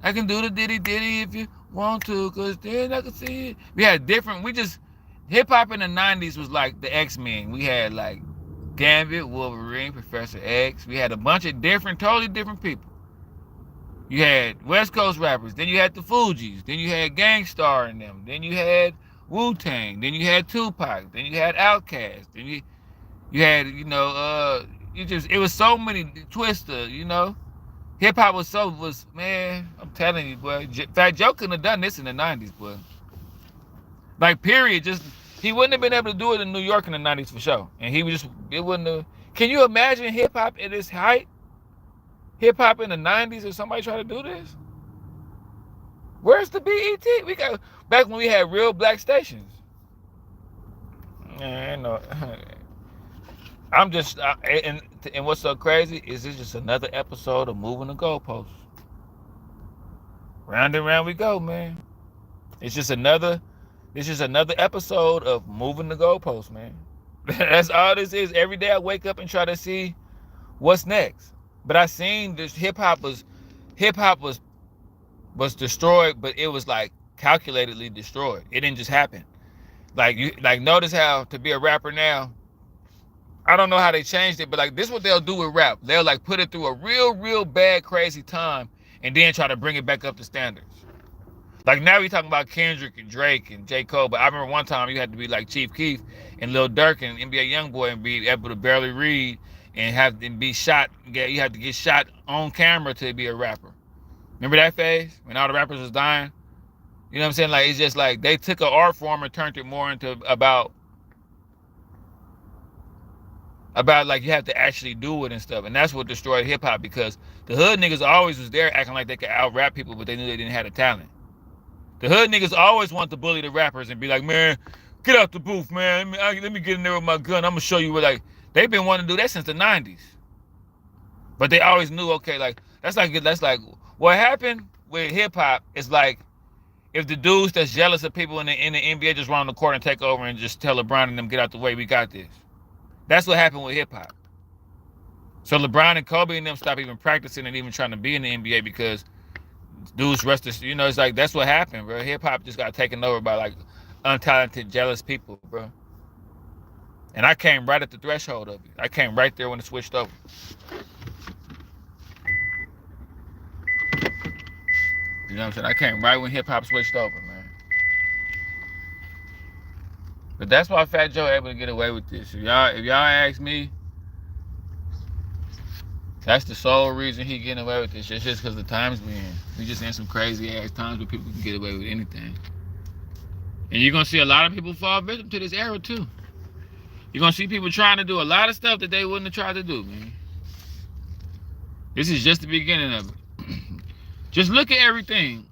I can do the ditty if you want to, because then I can see it. We had different, hip-hop in the 90s was like the X-Men. We had like Gambit, Wolverine, Professor X. We had a bunch of totally different people. You had West Coast rappers. Then you had the Fugees. Then you had Gangstar in them. Then you had Wu-Tang. Then you had Tupac. Then you had Outkast. Then you had, you know, it was so many, Twista, you know. Hip-hop was, man, I'm telling you, boy. Fat Joe couldn't have done this in the 90s, boy. Like, period. He wouldn't have been able to do it in New York in the 90s for sure. And it wouldn't have. Can you imagine hip-hop at its height? Hip-hop in the 90s, if somebody try to do this? Where's the BET? We got, back when we had real black stations. Man, no. And what's so crazy is this just another episode of Moving the Goalposts. Round and round we go, man. It's just another episode of Moving the Goalposts, man. That's all this is. Every day I wake up and try to see what's next. But I seen this hip hop was destroyed, but it was like calculatedly destroyed. It didn't just happen. Like notice how to be a rapper now, I don't know how they changed it, but like this is what they'll do with rap. They'll like put it through a real bad, crazy time and then try to bring it back up to standards. Like now we talking about Kendrick and Drake and J. Cole, but I remember one time you had to be like Chief Keef and Lil Durk and NBA Youngboy and be able to barely read and have to be shot. You had to get shot on camera to be a rapper. Remember that phase when all the rappers was dying? You know what I'm saying? Like it's just like they took an art form and turned it more into about like you have to actually do it and stuff. And that's what destroyed hip hop, because the hood niggas always was there acting like they could out rap people, but they knew they didn't have the talent. The hood niggas always want to bully the rappers and be like, man, get out the booth, man. Let me get in there with my gun. I'm gonna show you what, like, they've been wanting to do that since the 90s. But they always knew, okay, like that's like what happened with hip hop is like if the dudes that's jealous of people in the NBA just run on the court and take over and just tell LeBron and them, get out the way, we got this. That's what happened with hip hop. So LeBron and Kobe and them stopped even practicing and even trying to be in the NBA because dudes rested, you know, it's like that's what happened, bro. Hip hop just got taken over by like untalented, jealous people, bro. And I came right at the threshold of it. I came right there when it switched over. You know what I'm saying? I came right when hip hop switched over, man. But that's why Fat Joe able to get away with this. If y'all ask me, that's the sole reason he getting away with this. It's just because the times we in. We just in some crazy ass times where people can get away with anything. And you're gonna see a lot of people fall victim to this era too. You're gonna see people trying to do a lot of stuff that they wouldn't have tried to do, man. This is just the beginning of it. Just look at everything.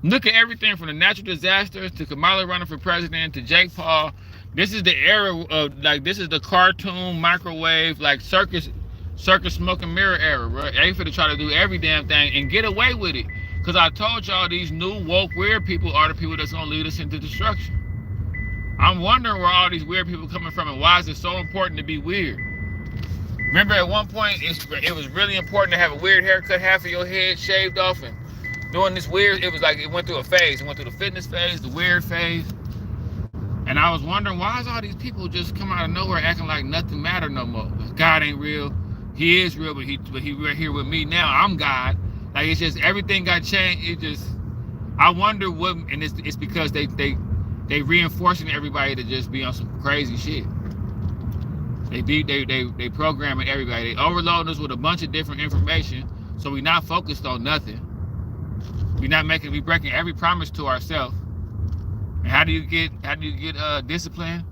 Look at everything from the natural disasters to Kamala running for president to Jake Paul. This is the era of, like, this is the cartoon, microwave, like circus circus smoke and mirror era, bro. They finna try to do every damn thing and get away with it. Cause I told y'all these new woke weird people are the people that's gonna lead us into destruction. I'm wondering where all these weird people coming from and why is it so important to be weird? Remember at one point it was really important to have a weird haircut, half of your head shaved off, and doing this weird, it was like it went through a phase. It went through the fitness phase, the weird phase. And I was wondering, why is all these people just come out of nowhere acting like nothing matter no more? God ain't real. He is real, but he right here with me now. I'm God. Like, it's just everything got changed. It just, I wonder what, and it's because they reinforcing everybody to just be on some crazy shit. They programming everybody. They overloading us with a bunch of different information, so we're not focused on nothing. We breaking every promise to ourselves. And how do you get discipline?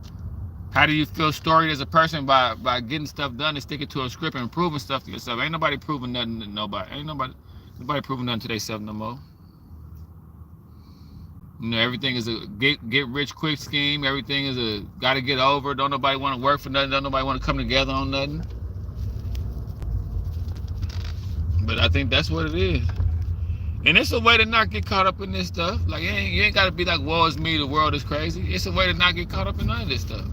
How do you feel storied as a person? By getting stuff done and sticking to a script and proving stuff to yourself. Ain't nobody proving nothing to nobody. Ain't nobody proving nothing to themselves no more. You know, everything is a get rich quick scheme. Everything is a gotta get over. Don't nobody want to work for nothing. Don't nobody want to come together on nothing. But I think that's what it is. And it's a way to not get caught up in this stuff. Like, you ain't got to be like, woe is me, the world is crazy. It's a way to not get caught up in none of this stuff.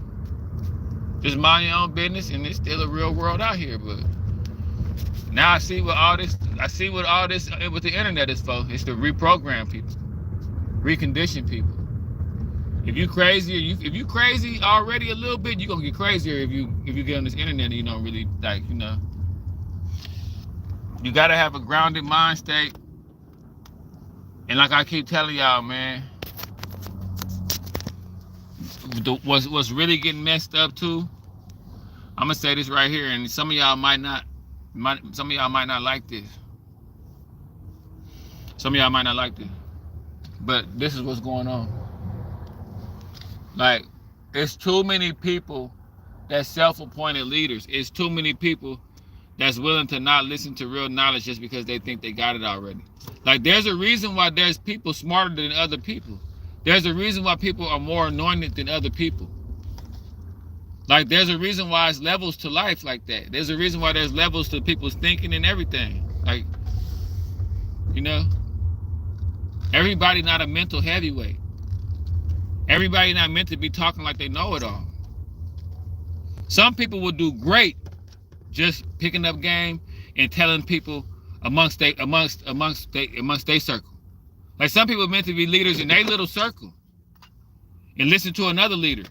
Just mind your own business, and it's still a real world out here. But now I see what all this with the internet is for. It's to reprogram people, recondition people. If you crazy, if you crazy already a little bit, you're gonna get crazier if you get on this internet and you don't really, like, you know. You gotta have a grounded mind state. And like I keep telling y'all, man, what's really getting messed up too, I'm gonna say this right here, and some of y'all might not like this. Some of y'all might not like this. But this is what's going on. Like, it's too many people that's self-appointed leaders. It's too many people that's willing to not listen to real knowledge just because they think they got it already. Like, there's a reason why there's people smarter than other people. There's a reason why people are more anointed than other people. Like, there's a reason why it's levels to life like that. There's a reason why there's levels to people's thinking and everything. Like, you know, everybody not a mental heavyweight. Everybody not meant to be talking like they know it all. Some people will do great just picking up game and telling people amongst their circle. Like, some people are meant to be leaders in their little circle and listen to another leader.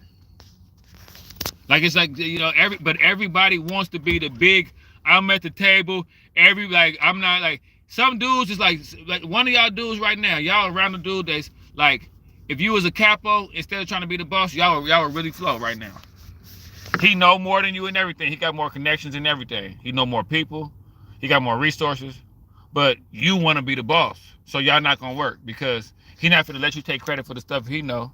Like, it's like, you know, but everybody wants to be the big, I'm at the table, I'm not, like, some dudes is like one of y'all dudes right now, y'all around the dude that's like, if you was a capo, instead of trying to be the boss, y'all would really flow right now. He know more than you and everything. He got more connections and everything. He know more people. He got more resources. But you want to be the boss. So y'all not going to work because he not going to let you take credit for the stuff he know.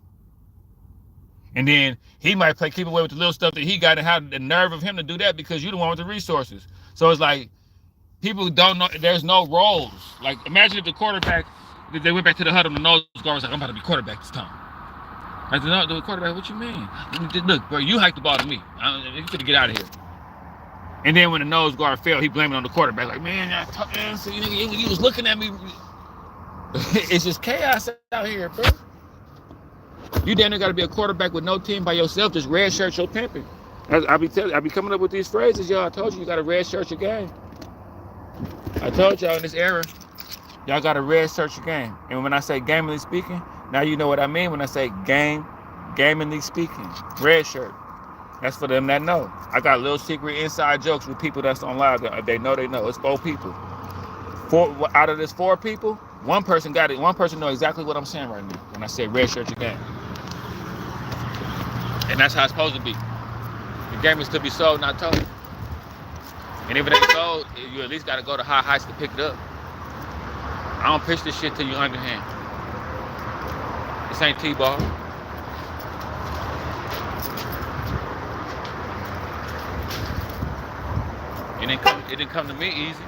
And then he might keep away with the little stuff that he got and have the nerve of him to do that because you the one with the resources. So it's like, people don't know, there's no roles. Like, imagine if the quarterback, if they went back to the huddle and the nose guard was like, I'm about to be quarterback this time. Like, the quarterback, what you mean? Look, bro, you hiked the ball to me. You could get out of here. And then when the nose guard failed, he blamed it on the quarterback. Like, man, you was looking at me. It's just chaos out here, bro. You damn near got to be a quarterback with no team by yourself. Just red shirt your pimping. I be coming up with these phrases, y'all. I told you got to red shirt your game. I told y'all in this era, y'all got to red shirt your game. And when I say gamingly speaking, now you know what I mean when I say gamingly speaking. Red shirt. That's for them that know. I got little secret inside jokes with people that's on live. They know. It's 4 people. Out of this 4 people, one person got it. One person know exactly what I'm saying right now when I say red shirt your game. And that's how it's supposed to be. The game is to be sold, not told. And if it ain't sold, you at least got to go to high heights to pick it up. I don't pitch this shit to you underhand. This ain't T-ball. It didn't come to me easy.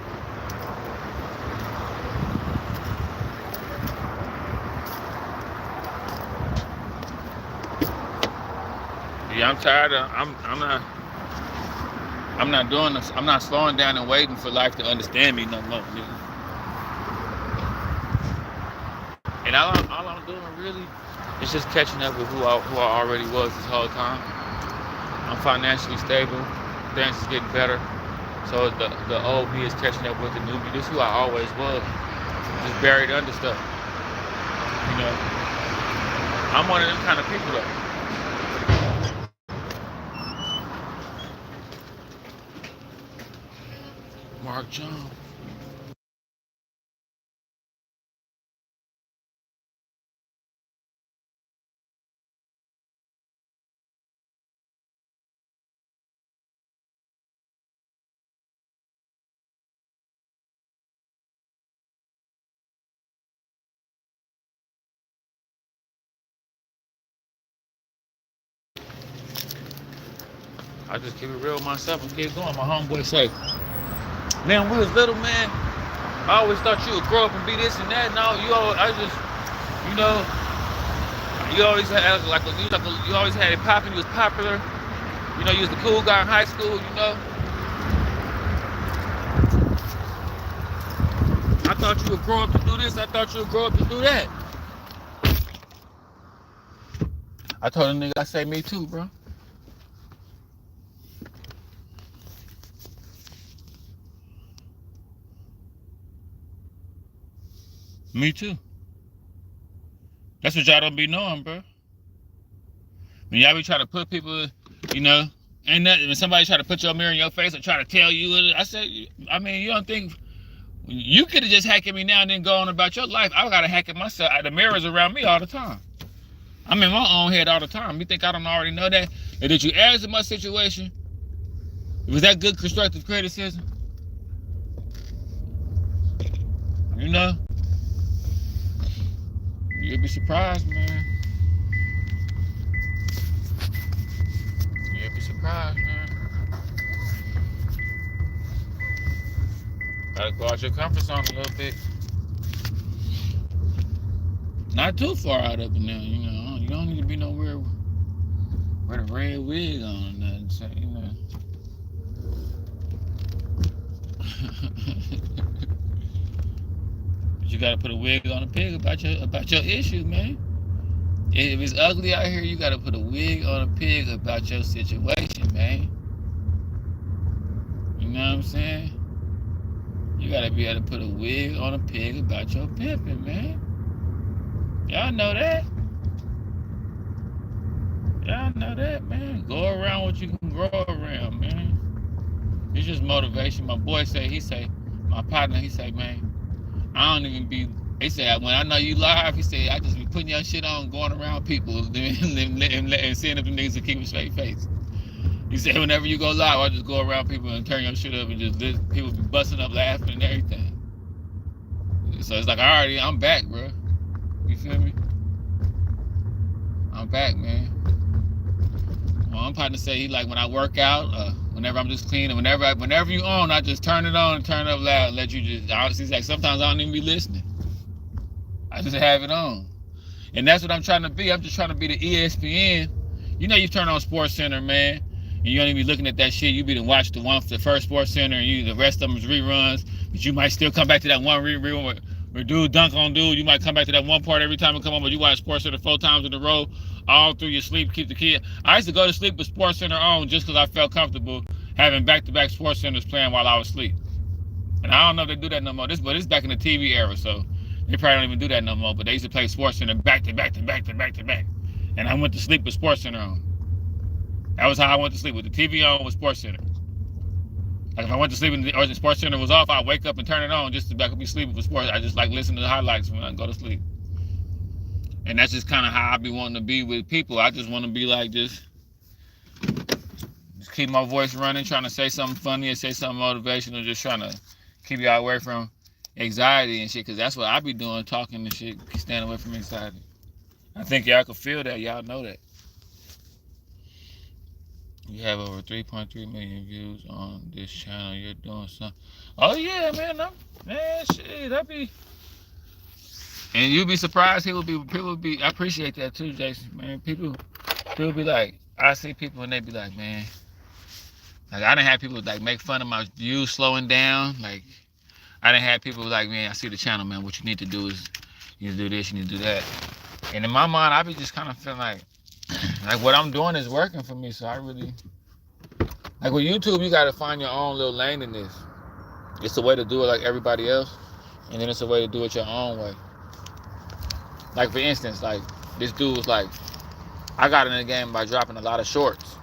Yeah, I'm tired of, I'm not, I'm not doing this. I'm not slowing down and waiting for life to understand me no more, nigga. And all I'm doing really is just catching up with who I already was this whole time. I'm financially stable. Things is getting better. So the old me is catching up with the new me. This is who I always was. Just buried under stuff. You know. I'm one of them kind of people though. Mark Jones. I just keep it real with myself and keep going. My homeboy say, man, when we was little, man, I always thought you would grow up and be this and that. No, you always, you know, you always had you always had it popping. You was popular. You know, you was the cool guy in high school. You know, I thought you would grow up to do this. I thought you would grow up to do that. I told a nigga, I say, me too, bro. Me too. That's what y'all don't be knowing, bro. When y'all be trying to put people, you know, ain't nothing. When somebody try to put your mirror in your face and try to tell you, I say, I mean, you don't think you could have just hacked at me now and then go on about your life. I gotta hack at myself. The mirror's around me all the time. I'm in my own head all the time. You think I don't already know that? And did you add to my situation? Was that good constructive criticism? You know? You'll be surprised, man. You'll be surprised, man. Gotta go out your comfort zone a little bit. Not too far out of it now, you know. You don't need to be nowhere with a red wig on or nothing, so, you know. But you gotta put a wig on a pig about your issue, man. If it's ugly out here, you gotta put a wig on a pig about your situation, man. You know what I'm saying? You gotta be able to put a wig on a pig about your pimping, man. Y'all know that. Y'all know that, man. Go around what you can grow around, man. It's just motivation. My boy say, my partner, he say, man, I don't even be, he said, when I know you live, he said, I just be putting your shit on, going around people and seeing if the niggas will keep a straight face. He said, whenever you go live, I just go around people and turn your shit up and just people be busting up laughing and everything. So it's like, I'm back, bro. You feel me? I'm back, man. Well, I'm partner say he like when I work out, whenever I'm just clean, and whenever you on, I just turn it on and turn it up loud and let you just, honestly, like sometimes I don't even be listening. I just have it on. And that's what I'm trying to be. I'm just trying to be the ESPN. You know, you turn on Sports Center, man, and you don't even be looking at that shit. You be to watch the first Sports Center, and the rest of them is reruns. But you might still come back to that one rerun where dude dunk on dude. You might come back to that one part every time it come on, but you watch Sports Center 4 times in a row, all through your sleep, keep the kid. I used to go to sleep with Sports Center on just because I felt comfortable having back-to-back Sports Centers playing while I was asleep. And I don't know if they do that no more. But it's back in the TV era, so they probably don't even do that no more. But they used to play Sports Center back to back to back to back to back. And I went to sleep with Sports Center on. That was how I went to sleep, with the TV on with Sports Center. Like if I went to sleep or the Sports Center was off, I'd wake up and turn it on just to back up be sleeping with sports. I just like listen to the highlights when I go to sleep. And that's just kind of how I be wanting to be with people. I just want to be like just keep my voice running, trying to say something funny and say something motivational, just trying to keep y'all away from anxiety and shit, because that's what I be doing, talking and shit, staying away from anxiety. I think y'all can feel that. Y'all know that. You have over 3.3 million views on this channel. You're doing something. Oh yeah, man. Man, shit, that be. And you'll be surprised. People be. I appreciate that too, Jason. Man, people be like, I see people and they be like, man, Like I didn't have people like make fun of my views slowing down. Like I didn't have people like, man, I see the channel, man. What you need to do is you need to do this, you need to do that. And in my mind, I be just kind of feeling like what I'm doing is working for me. So I really like with YouTube, you gotta find your own little lane in this. It's a way to do it like everybody else, and then it's a way to do it your own way. Like for instance, like this dude was like, I got in the game by dropping a lot of shorts.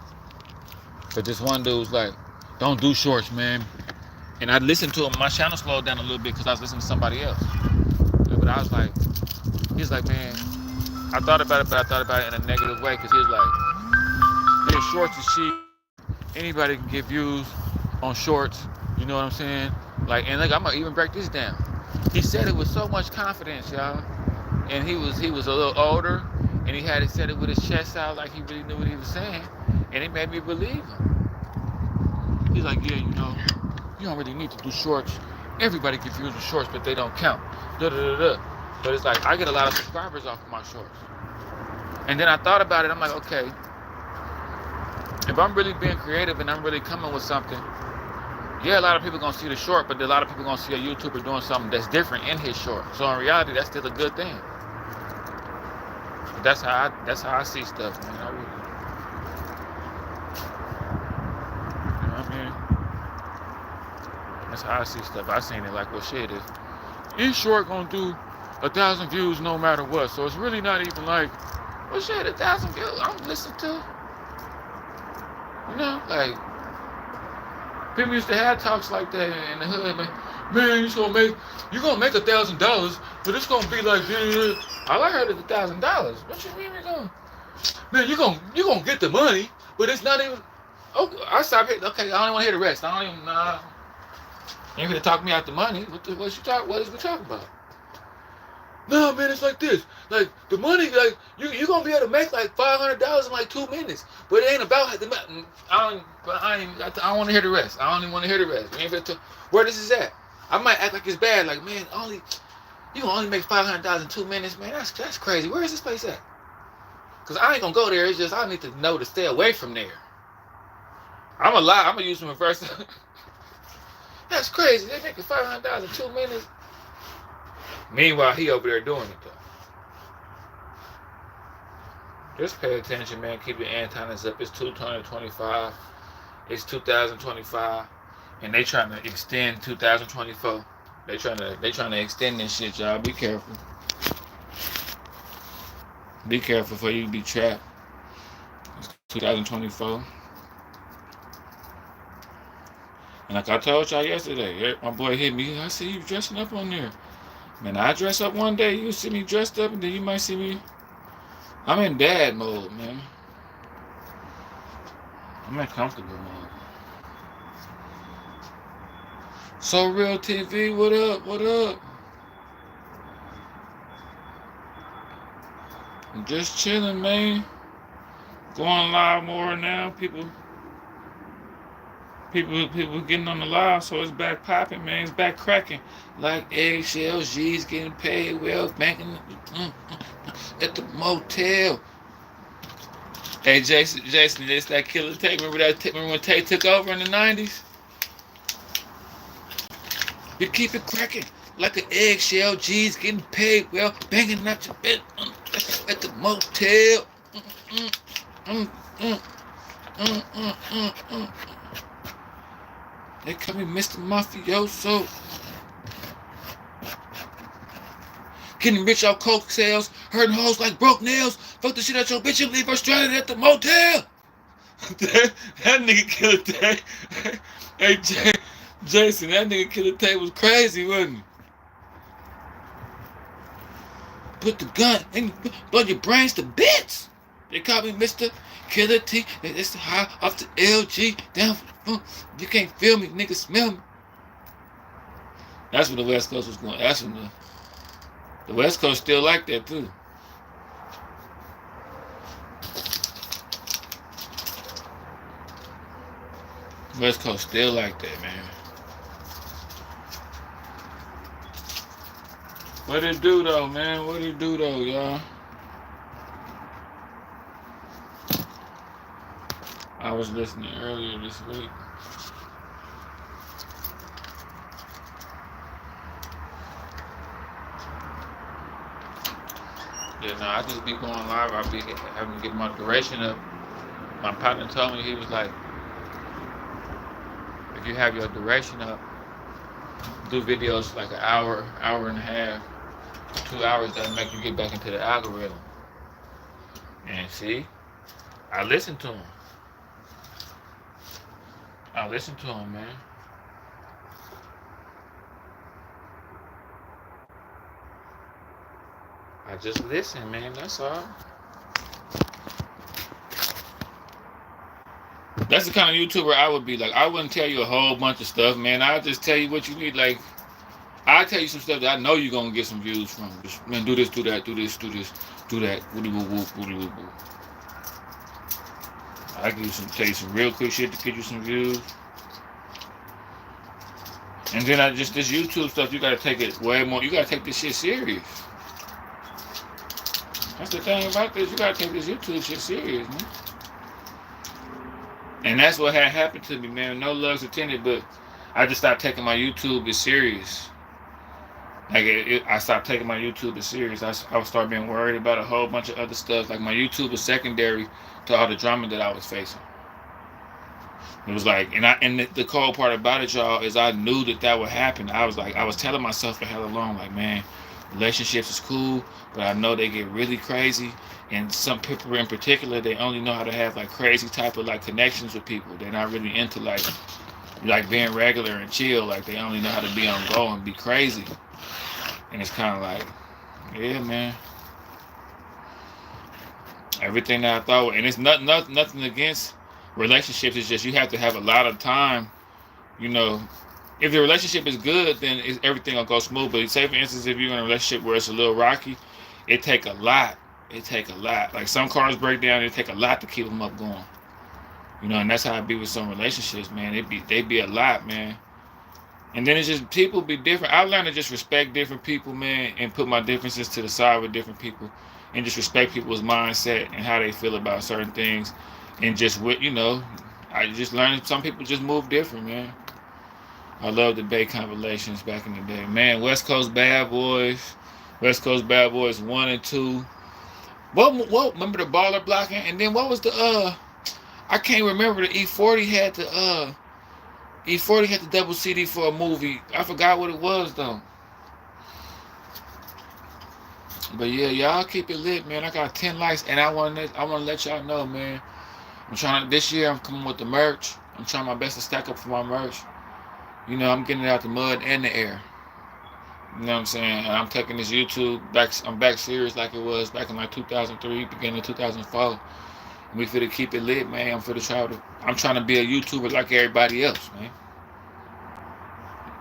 But this one dude was like, don't do shorts, man. And I listened to him. My channel slowed down a little bit because I was listening to somebody else. But I was like, he's like, man, I thought about it, but I thought about it in a negative way because he was like, hey, shorts is cheap. Anybody can get views on shorts. You know what I'm saying? Like, and like, I'm gonna even break this down. He said it with so much confidence, y'all. And he was a little older, and he said it with his chest out like he really knew what he was saying, and it made me believe him. He's like, yeah, you know, you don't really need to do shorts. Everybody gets views with shorts, but they don't count. Da da da da. But it's like I get a lot of subscribers off of my shorts. And then I thought about it. I'm like, okay, if I'm really being creative and I'm really coming with something, yeah, a lot of people gonna see the short, but a lot of people gonna see a YouTuber doing something that's different in his short. So in reality, that's still a good thing. That's how I see stuff, man. I really, you know what I mean? That's how I see stuff. I seen it like, well, shit, each short gonna do 1,000 views no matter what. So it's really not even like, well, shit, 1,000 views. I'm listening to, you know, like people used to have talks like that in the hood, man. Man, you gonna make $1,000, but it's gonna be like this. All I heard is $1,000. What you mean we gonna? Man, you gonna get the money, but it's not even. Okay, I stopped here. Okay, I don't want to hear the rest. I don't even. Nah, you ain't gonna talk me out the money. What is we talking about? No, man, it's like this. Like the money, like you gonna be able to make like $500 in like 2 minutes, but it ain't about the. I don't want to hear the rest. I don't even want to hear the rest. Where this is at? I might act like it's bad. Like, man, you can only make $500 in 2 minutes, man. That's crazy. Where is this place at? Cause I ain't gonna go there. It's just I need to know to stay away from there. I'm gonna lie. I'm gonna use some reverse. That's crazy. They making $500 in 2 minutes. Meanwhile, he over there doing it though. Just pay attention, man. Keep your antennas up. It's 2025. It's 2025, and they trying to extend 2024. They trying to extend this shit, y'all. Be careful. Be careful before you be trapped. It's 2024. And like I told y'all yesterday, my boy hit me. I see you dressing up on there. Man, I dress up one day, you see me dressed up, and then you might see me. I'm in dad mode, man. I'm in comfortable mode. So Real TV, what up? What up? I'm just chilling, man. Going live more now. People getting on the live, so it's back popping, man. It's back cracking. Like eggshells, G's getting paid well, banking at the motel. Hey, Jason, it's that Killer Tay. Remember when Tay took over in the 90s? You keep it cracking like an eggshell, G's getting paid well, banging at your bed at the motel. They call me Mr. Mafioso. Getting rich off coke sales, hurting hoes like broke nails. Fuck the shit out your bitch and leave her stranded at the motel. that nigga Killer Tay. Hey, Jason, that nigga Killer Tay was crazy, wasn't he? Put the gun and blow your brains to bits. They call me Mr. Killer T. It's the high off the LG. Down. You can't feel me, nigga. Smell me. That's when the West Coast was going. That's when the West Coast still like that too. West Coast still like that, man. What it do though, man? What it do though, y'all? I was listening earlier this week. Yeah, no, I just be going live. I be having to get my duration up. My partner told me, he was like, if you have your duration up, do videos like an hour, hour and a half, 2 hours, that'll make you get back into the algorithm. And see, I listen to him. I listen to him, man. I just listen, man. That's all. That's the kind of YouTuber I would be. Like, I wouldn't tell you a whole bunch of stuff, man. I'll just tell you what you need. Like, I'll tell you some stuff that I know you're going to get some views from. Just, man, do this, do that, do this, do this, do that. Woody woo woo, woody woo woo. I can tell you some real quick shit to get you some views. And then this YouTube stuff, you got to take it way more. You got to take this shit serious. That's the thing about this. You got to take this YouTube shit serious, man. And that's what had happened to me, man. No lugs attended, but I just stopped taking my YouTube as serious. Like, I stopped taking my YouTube as serious. I would start being worried about a whole bunch of other stuff. Like, my YouTube was secondary to all the drama that I was facing. It was like, and the cold part about it, y'all, is I knew that would happen. I was telling myself for hella long, like, man, relationships is cool, but I know they get really crazy. And some people in particular, they only know how to have like crazy type of like connections with people. They're not really into like being regular and chill. Like, they only know how to be on go and be crazy. And it's kind of like, yeah, man. Everything that I thought, and it's nothing against relationships. It's just you have to have a lot of time. You know, if the relationship is good, then everything will go smooth. But say, for instance, if you're in a relationship where it's a little rocky, it take a lot. It take a lot. Like, some cars break down, it take a lot to keep them up going. You know, and that's how it be with some relationships, man. They be a lot, man. And then it's just, people be different. I learned to just respect different people, man, and put my differences to the side with different people, and just respect people's mindset and how they feel about certain things. And just with, you know, I just learned some people just move different, man. I love the Bay Conversations back in the day, man. West Coast Bad Boys 1 and 2. What? Remember the baller blocking? And then what was the I can't remember. The E40 had the double CD for a movie. I forgot what it was though. But yeah, y'all keep it lit, man. I got 10 likes, and I want to let y'all know, man. This year I'm coming with the merch. I'm trying my best to stack up for my merch. You know, I'm getting it out the mud and the air. You know what I'm saying? And I'm taking this YouTube back. I'm back serious like it was back in like 2003, beginning of 2004. And we finna keep it lit, man. I'm trying to be a YouTuber like everybody else, man.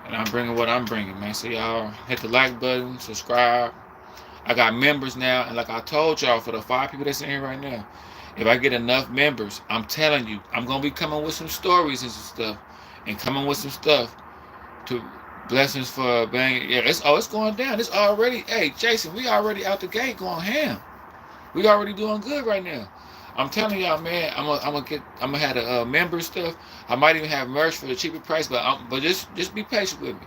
And I'm bringing what I'm bringing, man. So y'all hit the like button, subscribe. I got members now, and like I told y'all, for the 5 people that's in here right now, if I get enough members, I'm telling you, I'm gonna be coming with some stories and some stuff, and coming with some stuff to blessings for bang. Yeah, it's going down. It's already. Hey, Jason, we already out the gate going ham. We already doing good right now. I'm telling y'all, man. I'm gonna have the member stuff. I might even have merch for a cheaper price, but just be patient with me.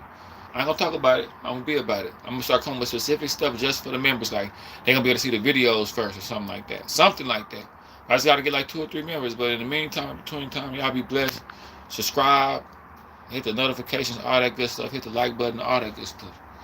I ain't gonna talk about it. I'm gonna be about it. I'm gonna start coming with specific stuff just for the members. Like, they're gonna be able to see the videos first or something like that. Something like that. I just gotta get like 2 or 3 members. But in the meantime, between time, y'all be blessed. Subscribe, hit the notifications, all that good stuff. Hit the like button, all that good stuff.